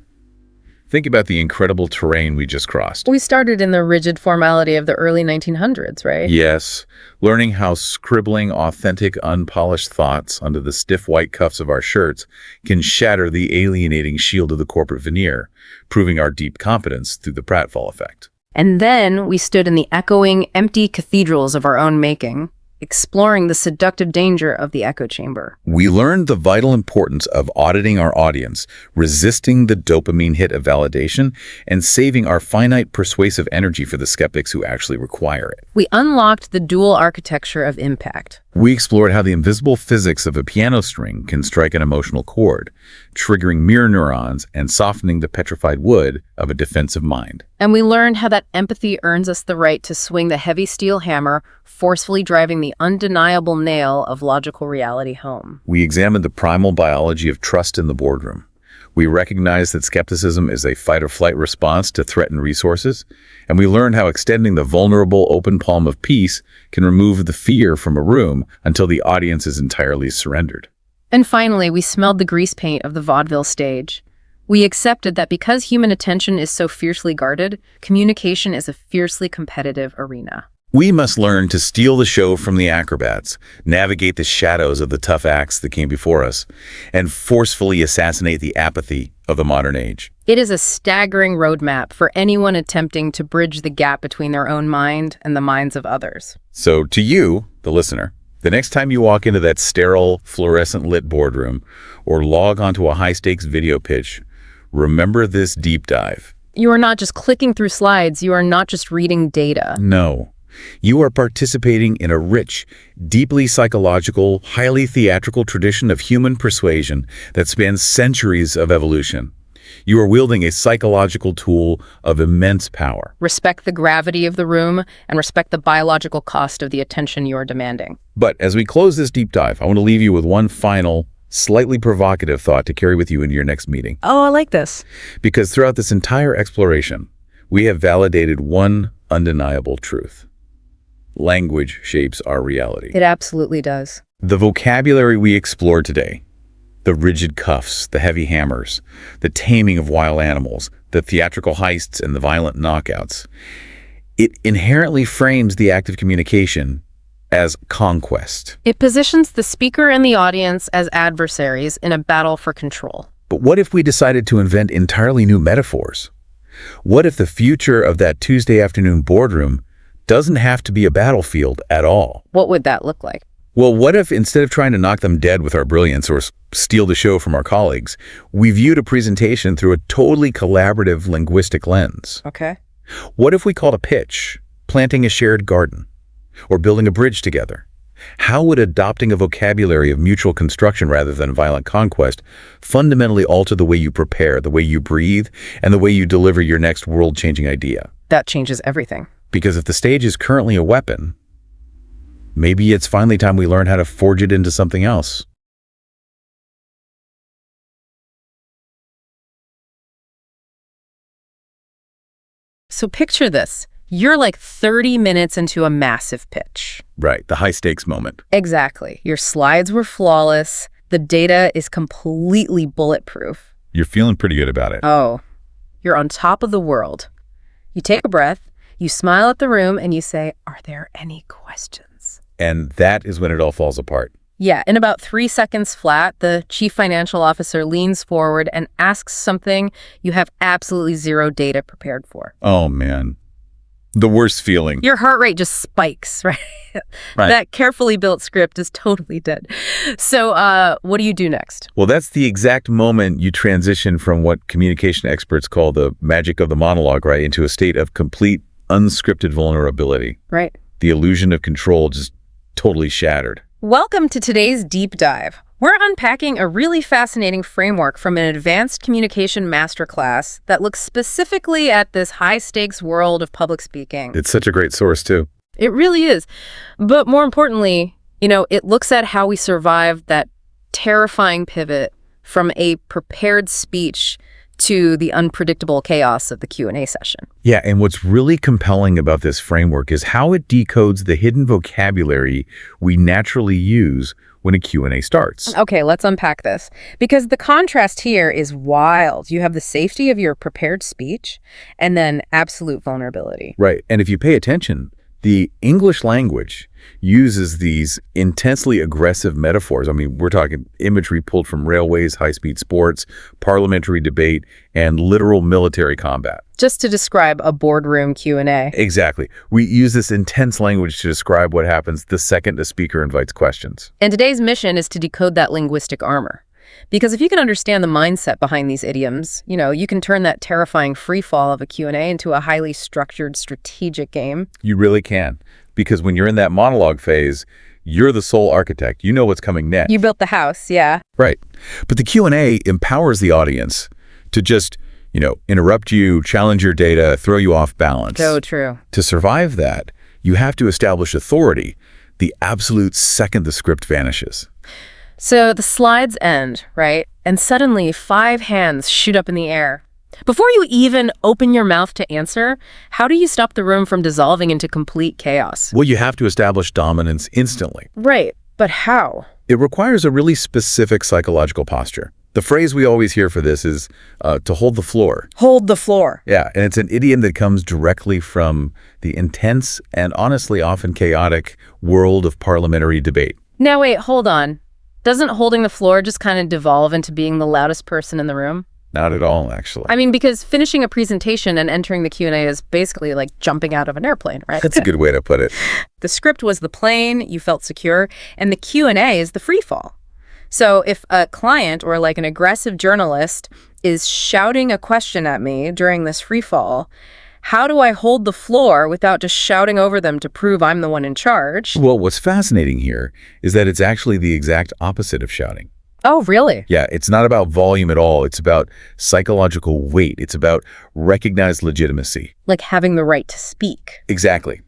Think about the incredible terrain we just crossed. We started in the rigid formality of the early 1900s, right? Yes, learning how scribbling authentic, unpolished thoughts under the stiff white cuffs of our shirts can shatter the alienating shield of the corporate veneer, proving our deep competence through the pratfall effect. And then we stood in the echoing, empty cathedrals of our own making, exploring the seductive danger of the echo chamber. We learned the vital importance of auditing our audience, resisting the dopamine hit of validation, and saving our finite persuasive energy for the skeptics who actually require it. We unlocked the dual architecture of impact. We explored how the invisible physics of a piano string can strike an emotional chord, triggering mirror neurons and softening the petrified wood of a defensive mind. And we learned how that empathy earns us the right to swing the heavy steel hammer, forcefully driving the undeniable nail of logical reality home. We examined the primal biology of trust in the boardroom. We recognized that skepticism is a fight-or-flight response to threatened resources, and we learned how extending the vulnerable open palm of peace can remove the fear from a room until the audience is entirely surrendered. And finally, we smelled the grease paint of the vaudeville stage. We accepted that because human attention is so fiercely guarded, communication is a fiercely competitive arena. We must learn to steal the show from the acrobats, navigate the shadows of the tough acts that came before us, and forcefully assassinate the apathy of the modern age. It is a staggering roadmap for anyone attempting to bridge the gap between their own mind and the minds of others. So to you, the listener, the next time you walk into that sterile, fluorescent-lit boardroom or log onto a high-stakes video pitch, remember this deep dive. You are not just clicking through slides. You are not just reading data. No. You are participating in a rich, deeply psychological, highly theatrical tradition of human persuasion that spans centuries of evolution. You are wielding a psychological tool of immense power. Respect the gravity of the room and respect the biological cost of the attention you are demanding. But as we close this deep dive, I want to leave you with one final, slightly provocative thought to carry with you into your next meeting. Oh, I like this. Because throughout this entire exploration, we have validated one undeniable truth. Language shapes our reality. It absolutely does. The vocabulary we explored today, the rigid cuffs, the heavy hammers, the taming of wild animals, the theatrical heists, and the violent knockouts, it inherently frames the act of communication as conquest. It positions the speaker and the audience as adversaries in a battle for control. But what if we decided to invent entirely new metaphors? What if the future of that Tuesday afternoon boardroom doesn't have to be a battlefield at all? What would that look like? Well, what if instead of trying to knock them dead with our brilliance or steal the show from our colleagues, we viewed a presentation through a totally collaborative linguistic lens? Okay. What if we called a pitch planting a shared garden or building a bridge together? How would adopting a vocabulary of mutual construction rather than violent conquest fundamentally alter the way you prepare, the way you breathe, and the way you deliver your next world-changing idea? That changes everything. Because if the stage is currently a weapon, maybe it's finally time we learn how to forge it into something else. So picture this. You're like 30 minutes into a massive pitch. Right, the high-stakes moment. Exactly. Your slides were flawless. The data is completely bulletproof. You're feeling pretty good about it. Oh, you're on top of the world. You take a breath, you smile at the room, and you say, "Are there any questions?" And that is when it all falls apart. Yeah, in about 3 seconds flat, the chief financial officer leans forward and asks something you have absolutely zero data prepared for. Oh, man. The worst feeling. Your heart rate just spikes, right? Right. That carefully built script is totally dead. So what do you do next? Well, that's the exact moment you transition from what communication experts call the magic of the monologue, right, into a state of complete unscripted vulnerability. Right. The illusion of control just totally shattered. Welcome to today's deep dive. We're unpacking a really fascinating framework from an advanced communication masterclass that looks specifically at this high-stakes world of public speaking. It's such a great source, too. It really is. But more importantly, it looks at how we survived that terrifying pivot from a prepared speech to the unpredictable chaos of the Q&A session. Yeah, and what's really compelling about this framework is how it decodes the hidden vocabulary we naturally use when a Q&A starts. Okay, let's unpack this. Because the contrast here is wild. You have the safety of your prepared speech and then absolute vulnerability. Right, and if you pay attention, the English language uses these intensely aggressive metaphors. I mean, we're talking imagery pulled from railways, high-speed sports, parliamentary debate, and literal military combat. Just to describe a boardroom Q&A. Exactly. We use this intense language to describe what happens the second the speaker invites questions. And today's mission is to decode that linguistic armor. Because if you can understand the mindset behind these idioms, you can turn that terrifying free fall of a Q&A into a highly structured, strategic game. You really can. Because when you're in that monologue phase, you're the sole architect. You know what's coming next. You built the house, yeah. Right. But the Q&A empowers the audience to just, interrupt you, challenge your data, throw you off balance. So true. To survive that, you have to establish authority the absolute second the script vanishes. So the slides end, right? And suddenly 5 hands shoot up in the air. Before you even open your mouth to answer, how do you stop the room from dissolving into complete chaos? Well, you have to establish dominance instantly. Right, but how? It requires a really specific psychological posture. The phrase we always hear for this is to hold the floor. Hold the floor. Yeah, and it's an idiom that comes directly from the intense and honestly often chaotic world of parliamentary debate. Now wait, hold on. Doesn't holding the floor just kind of devolve into being the loudest person in the room? Not at all, actually. I mean, because finishing a presentation and entering the Q&A is basically like jumping out of an airplane, right? That's a good way to put it. The script was the plane, you felt secure, and the Q&A is the free fall. So if a client or like an aggressive journalist is shouting a question at me during this free fall, how do I hold the floor without just shouting over them to prove I'm the one in charge? Well, what's fascinating here is that it's actually the exact opposite of shouting. Oh, really? Yeah, it's not about volume at all. It's about psychological weight. It's about recognized legitimacy. Like having the right to speak. Exactly.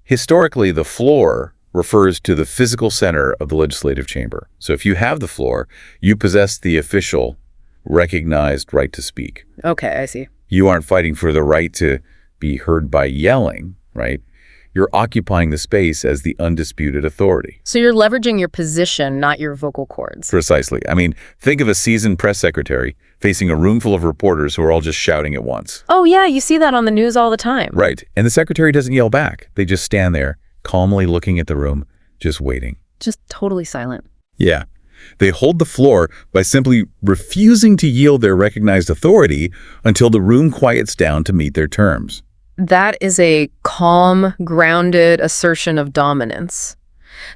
Historically, the floor refers to the physical center of the legislative chamber. So if you have the floor, you possess the official, recognized right to speak. Okay, I see. You aren't fighting for the right to be heard by yelling, right? You're occupying the space as the undisputed authority. So you're leveraging your position, not your vocal cords. Precisely. I mean, think of a seasoned press secretary facing a room full of reporters who are all just shouting at once. Oh, yeah, you see that on the news all the time. Right. And the secretary doesn't yell back. They just stand there, calmly looking at the room, just waiting. Just totally silent. Yeah. They hold the floor by simply refusing to yield their recognized authority until the room quiets down to meet their terms. That is a calm, grounded assertion of dominance.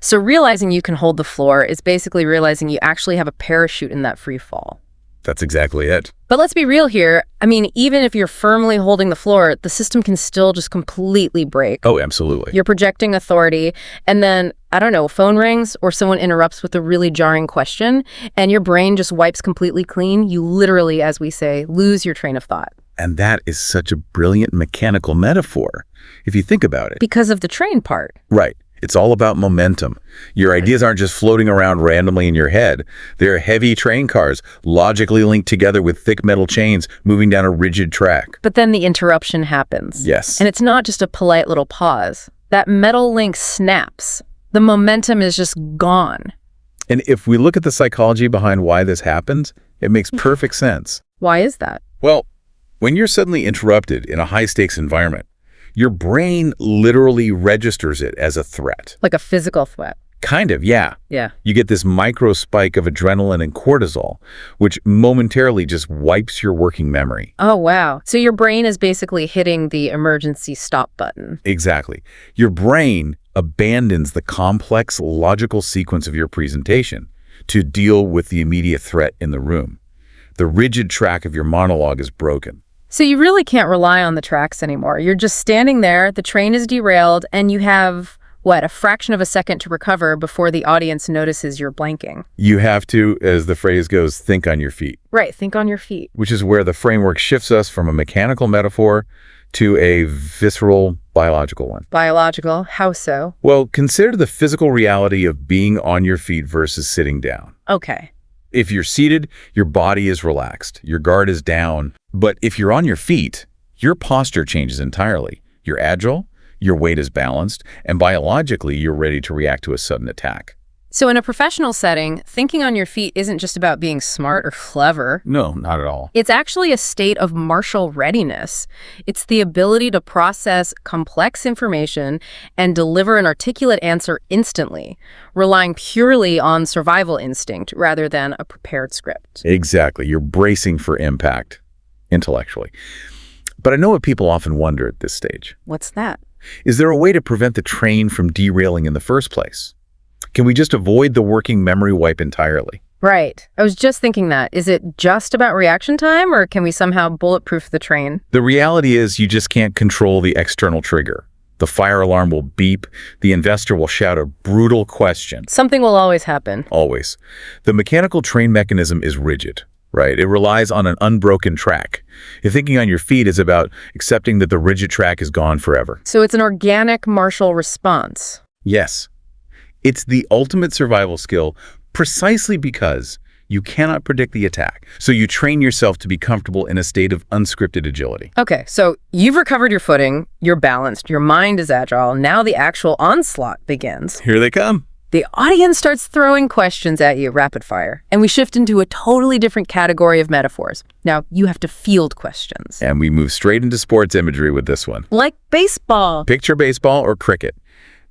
So realizing you can hold the floor is basically realizing you actually have a parachute in that free fall. That's exactly it. But let's be real here. I mean, even if you're firmly holding the floor, the system can still just completely break. Oh, absolutely. You're projecting authority, and then, I don't know, phone rings or someone interrupts with a really jarring question, and your brain just wipes completely clean. You literally, as we say, lose your train of thought. And that is such a brilliant mechanical metaphor, if you think about it. Because of the train part. Right. It's all about momentum. Your ideas aren't just floating around randomly in your head. They're heavy train cars, logically linked together with thick metal chains, moving down a rigid track. But then the interruption happens. Yes. And it's not just a polite little pause. That metal link snaps. The momentum is just gone. And if we look at the psychology behind why this happens, it makes perfect sense. Why is that? Well, when you're suddenly interrupted in a high-stakes environment, your brain literally registers it as a threat. Like a physical threat. Kind of, yeah. Yeah. You get this micro spike of adrenaline and cortisol, which momentarily just wipes your working memory. Oh, wow. So your brain is basically hitting the emergency stop button. Exactly. Your brain abandons the complex logical sequence of your presentation to deal with the immediate threat in the room. The rigid track of your monologue is broken. So you really can't rely on the tracks anymore. You're just standing there, the train is derailed, and you have, a fraction of a second to recover before the audience notices you're blanking. You have to, as the phrase goes, think on your feet. Right, think on your feet. Which is where the framework shifts us from a mechanical metaphor to a visceral, biological one. Biological? How so? Well, consider the physical reality of being on your feet versus sitting down. Okay. If you're seated, your body is relaxed, your guard is down. But if you're on your feet, your posture changes entirely. You're agile, your weight is balanced, and biologically, you're ready to react to a sudden attack. So in a professional setting, thinking on your feet isn't just about being smart or clever. No, not at all. It's actually a state of martial readiness. It's the ability to process complex information and deliver an articulate answer instantly, relying purely on survival instinct rather than a prepared script. Exactly. You're bracing for impact intellectually. But I know what people often wonder at this stage. What's that? Is there a way to prevent the train from derailing in the first place? Can we just avoid the working memory wipe entirely? Right. I was just thinking that. Is it just about reaction time, or can we somehow bulletproof the train? The reality is you just can't control the external trigger. The fire alarm will beep. The investor will shout a brutal question. Something will always happen. Always. The mechanical train mechanism is rigid, right? It relies on an unbroken track. Your thinking on your feet is about accepting that the rigid track is gone forever. So it's an organic martial response. Yes. It's the ultimate survival skill precisely because you cannot predict the attack. So you train yourself to be comfortable in a state of unscripted agility. Okay, so you've recovered your footing, you're balanced, your mind is agile, now the actual onslaught begins. Here they come. The audience starts throwing questions at you, rapid fire, and we shift into a totally different category of metaphors. Now, you have to field questions. And we move straight into sports imagery with this one. Like baseball. Picture baseball or cricket.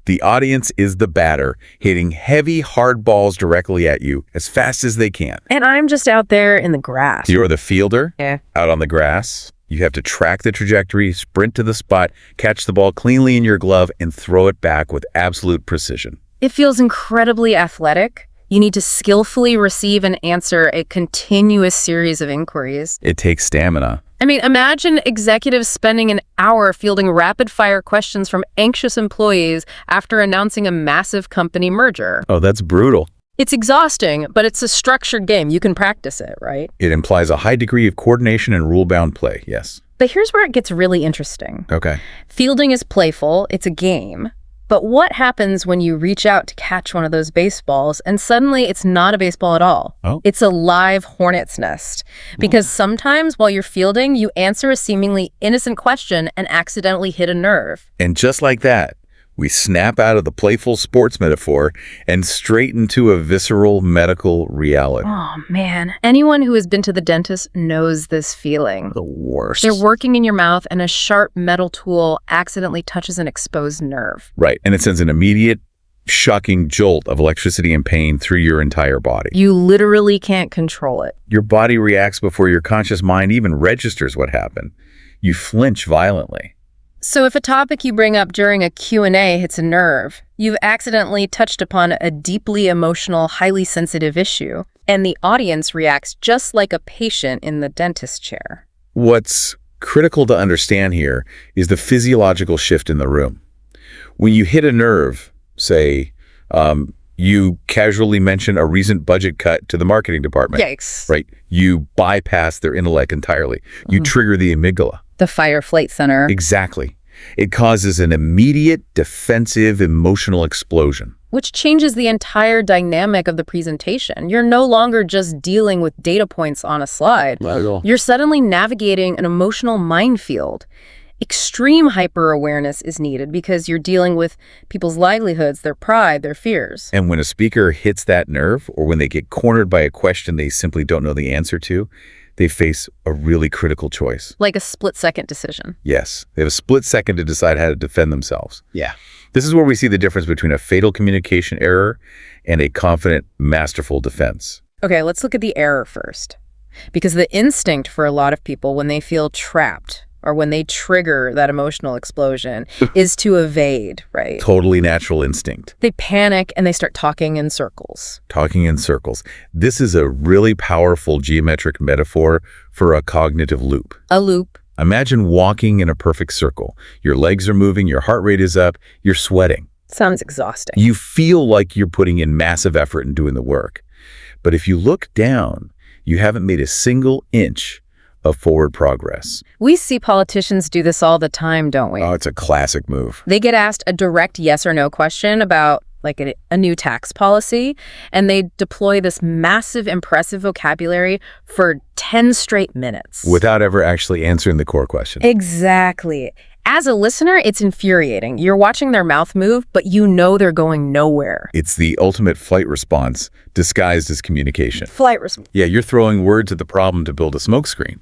The audience is the batter, hitting heavy, hard balls directly at you as fast as they can. And I'm just out there in the grass. You're the fielder, Yeah. out on the grass. You have to track the trajectory, sprint to the spot, catch the ball cleanly in your glove, and throw it back with absolute precision. It feels incredibly athletic. You need to skillfully receive and answer a continuous series of inquiries. It takes stamina. I mean, imagine executives spending an hour fielding rapid-fire questions from anxious employees after announcing a massive company merger. Oh, that's brutal. It's exhausting, but it's a structured game. You can practice it, right? It implies a high degree of coordination and rule-bound play, yes. But here's where it gets really interesting. Okay. Fielding is playful, it's a game. But what happens when you reach out to catch one of those baseballs and suddenly it's not a baseball at all? Oh. It's a live hornet's nest. Because sometimes while you're fielding, you answer a seemingly innocent question and accidentally hit a nerve. And just like that, we snap out of the playful sports metaphor and straight into a visceral medical reality. Oh, man. Anyone who has been to the dentist knows this feeling. The worst. They're working in your mouth and a sharp metal tool accidentally touches an exposed nerve. Right. And it sends an immediate, shocking jolt of electricity and pain through your entire body. You literally can't control it. Your body reacts before your conscious mind even registers what happened. You flinch violently. So if a topic you bring up during a Q&A hits a nerve, you've accidentally touched upon a deeply emotional, highly sensitive issue, and the audience reacts just like a patient in the dentist chair. What's critical to understand here is the physiological shift in the room. When you hit a nerve, say, you casually mention a recent budget cut to the marketing department. Yikes. Right? You bypass their intellect entirely. You trigger the amygdala. The fight-or-flight center. Exactly. It causes an immediate, defensive, emotional explosion. Which changes the entire dynamic of the presentation. You're no longer just dealing with data points on a slide. Not at all. You're suddenly navigating an emotional minefield. Extreme hyper-awareness is needed because you're dealing with people's livelihoods, their pride, their fears. And when a speaker hits that nerve, or when they get cornered by a question they simply don't know the answer to, they face a really critical choice. Like a split-second decision. Yes, they have a split second to decide how to defend themselves. Yeah. This is where we see the difference between a fatal communication error and a confident, masterful defense. Okay, let's look at the error first. Because the instinct for a lot of people when they feel trapped or when they trigger that emotional explosion is to evade, right? Totally natural instinct. They panic and they start talking in circles. Talking in circles. This is a really powerful geometric metaphor for a cognitive loop. A loop. Imagine walking in a perfect circle. Your legs are moving, your heart rate is up, you're sweating. Sounds exhausting. You feel like you're putting in massive effort and doing the work. But if you look down, you haven't made a single inch of forward progress. We see politicians do this all the time, don't we? Oh, it's a classic move. They get asked a direct yes or no question about like a new tax policy, and they deploy this massive, impressive vocabulary for 10 straight minutes. Without ever actually answering the core question. Exactly. As a listener, it's infuriating. You're watching their mouth move, but you know they're going nowhere. It's the ultimate flight response disguised as communication. Flight response. Yeah, you're throwing words at the problem to build a smokescreen.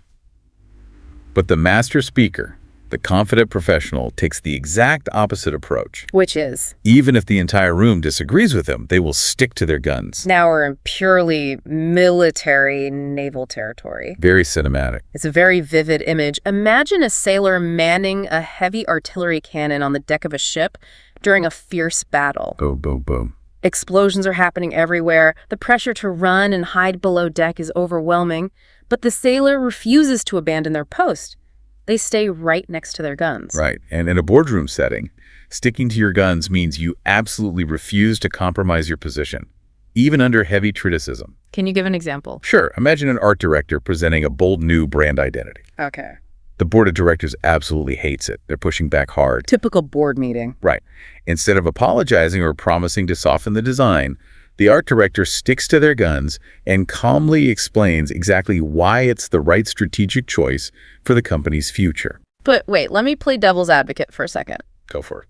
But the master speaker, the confident professional, takes the exact opposite approach. Which is? Even if the entire room disagrees with them, they will stick to their guns. Now we're in purely military naval territory. Very cinematic. It's a very vivid image. Imagine a sailor manning a heavy artillery cannon on the deck of a ship during a fierce battle. Boom, boom, boom. Explosions are happening everywhere. The pressure to run and hide below deck is overwhelming. But the sailor refuses to abandon their post. They stay right next to their guns. Right. And in a boardroom setting, sticking to your guns means you absolutely refuse to compromise your position, even under heavy criticism. Can you give an example? Sure. Imagine an art director presenting a bold new brand identity. Okay. The board of directors absolutely hates it. They're pushing back hard. Typical board meeting. Right. Instead of apologizing or promising to soften the design, the art director sticks to their guns and calmly explains exactly why it's the right strategic choice for the company's future. But wait, let me play devil's advocate for a second. Go for it.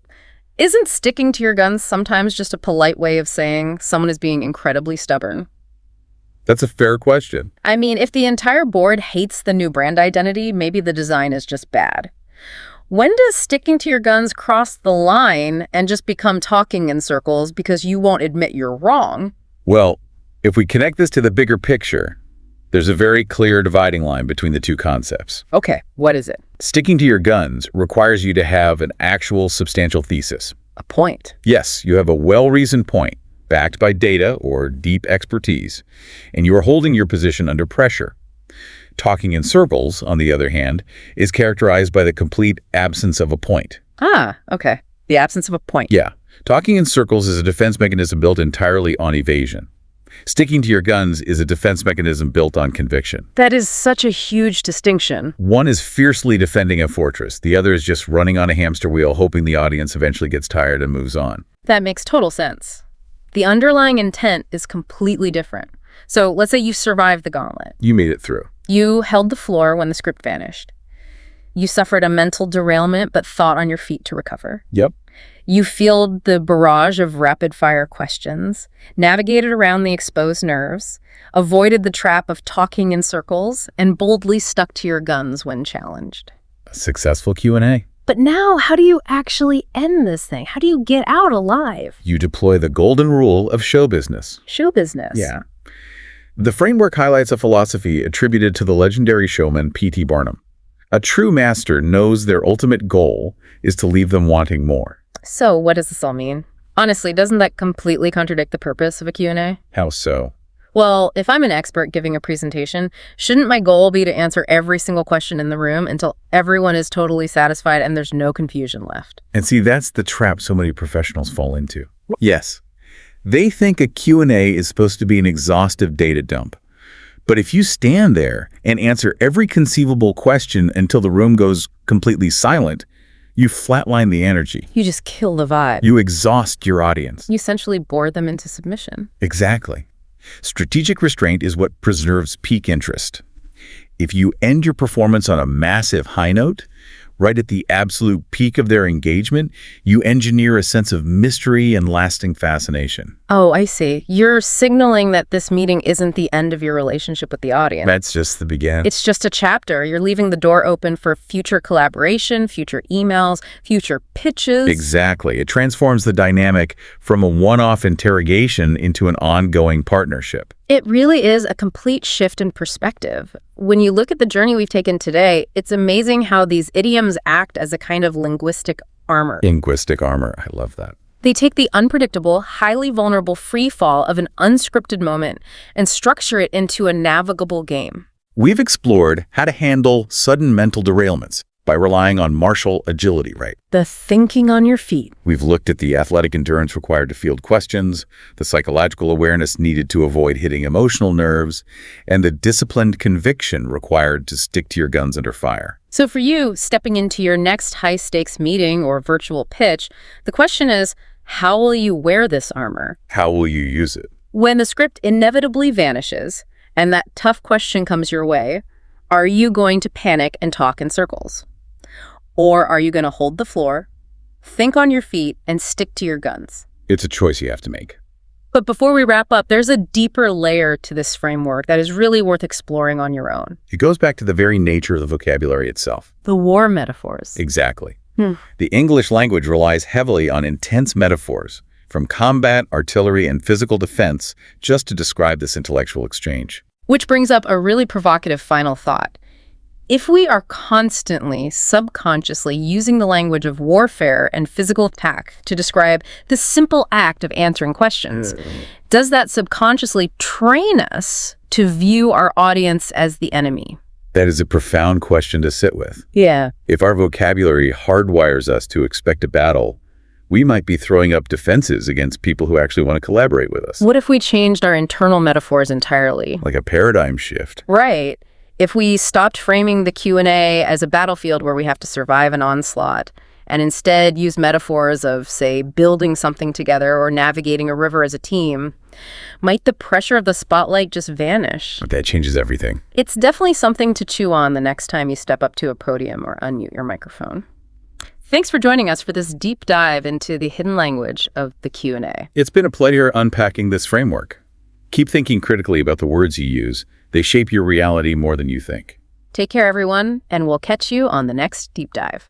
Isn't sticking to your guns sometimes just a polite way of saying someone is being incredibly stubborn? That's a fair question. I mean, if the entire board hates the new brand identity, maybe the design is just bad. When does sticking to your guns cross the line and just become talking in circles because you won't admit you're wrong? Well, if we connect this to the bigger picture, there's a very clear dividing line between the two concepts. Okay, what is it? Sticking to your guns requires you to have an actual substantial thesis. A point. Yes, you have a well-reasoned point, backed by data or deep expertise, and you are holding your position under pressure. Talking in circles, on the other hand, is characterized by the complete absence of a point. Ah, okay. The absence of a point. Yeah. Talking in circles is a defense mechanism built entirely on evasion. Sticking to your guns is a defense mechanism built on conviction. That is such a huge distinction. One is fiercely defending a fortress. The other is just running on a hamster wheel, hoping the audience eventually gets tired and moves on. That makes total sense. The underlying intent is completely different. So let's say you survived the gauntlet. You made it through. You held the floor when the script vanished. You suffered a mental derailment but thought on your feet to recover. Yep. You fielded the barrage of rapid-fire questions, navigated around the exposed nerves, avoided the trap of talking in circles, and boldly stuck to your guns when challenged. A successful Q&A. But now, how do you actually end this thing? How do you get out alive? You deploy the golden rule of show business. Show business. Yeah. The framework highlights a philosophy attributed to the legendary showman P.T. Barnum. A true master knows their ultimate goal is to leave them wanting more. So, what does this all mean? Honestly, doesn't that completely contradict the purpose of a Q&A? How so? Well, if I'm an expert giving a presentation, shouldn't my goal be to answer every single question in the room until everyone is totally satisfied and there's no confusion left? And see, that's the trap so many professionals fall into. Yes, they think a Q&A is supposed to be an exhaustive data dump. But if you stand there and answer every conceivable question until the room goes completely silent, you flatline the energy. You just kill the vibe. You exhaust your audience. You essentially bore them into submission. Exactly. Strategic restraint is what preserves peak interest. If you end your performance on a massive high note, right at the absolute peak of their engagement, you engineer a sense of mystery and lasting fascination. Oh, I see. You're signaling that this meeting isn't the end of your relationship with the audience. That's just the beginning. It's just a chapter. You're leaving the door open for future collaboration, future emails, future pitches. Exactly. It transforms the dynamic from a one-off interrogation into an ongoing partnership. It really is a complete shift in perspective. When you look at the journey we've taken today, it's amazing how these idioms act as a kind of linguistic armor. Linguistic armor. I love that. They take the unpredictable, highly vulnerable free fall of an unscripted moment and structure it into a navigable game. We've explored how to handle sudden mental derailments by relying on martial agility, right? The thinking on your feet. We've looked at the athletic endurance required to field questions, the psychological awareness needed to avoid hitting emotional nerves, and the disciplined conviction required to stick to your guns under fire. So for you, stepping into your next high-stakes meeting or virtual pitch, the question is, how will you wear this armor? How will you use it? When the script inevitably vanishes and that tough question comes your way, are you going to panic and talk in circles? Or are you going to hold the floor, think on your feet, and stick to your guns? It's a choice you have to make. But before we wrap up, there's a deeper layer to this framework that is really worth exploring on your own. It goes back to the very nature of the vocabulary itself. The war metaphors. Exactly. The English language relies heavily on intense metaphors, from combat, artillery, and physical defense, just to describe this intellectual exchange. Which brings up a really provocative final thought. If we are constantly, subconsciously using the language of warfare and physical attack to describe the simple act of answering questions, does that subconsciously train us to view our audience as the enemy? That is a profound question to sit with. Yeah. If our vocabulary hardwires us to expect a battle, we might be throwing up defenses against people who actually want to collaborate with us. What if we changed our internal metaphors entirely? Like a paradigm shift. Right. If we stopped framing the Q&A as a battlefield where we have to survive an onslaught, and instead use metaphors of, say, building something together or navigating a river as a team, might the pressure of the spotlight just vanish? That changes everything. It's definitely something to chew on the next time you step up to a podium or unmute your microphone. Thanks for joining us for this deep dive into the hidden language of the Q&A. It's been a pleasure unpacking this framework. Keep thinking critically about the words you use. They shape your reality more than you think. Take care, everyone, and we'll catch you on the next deep dive.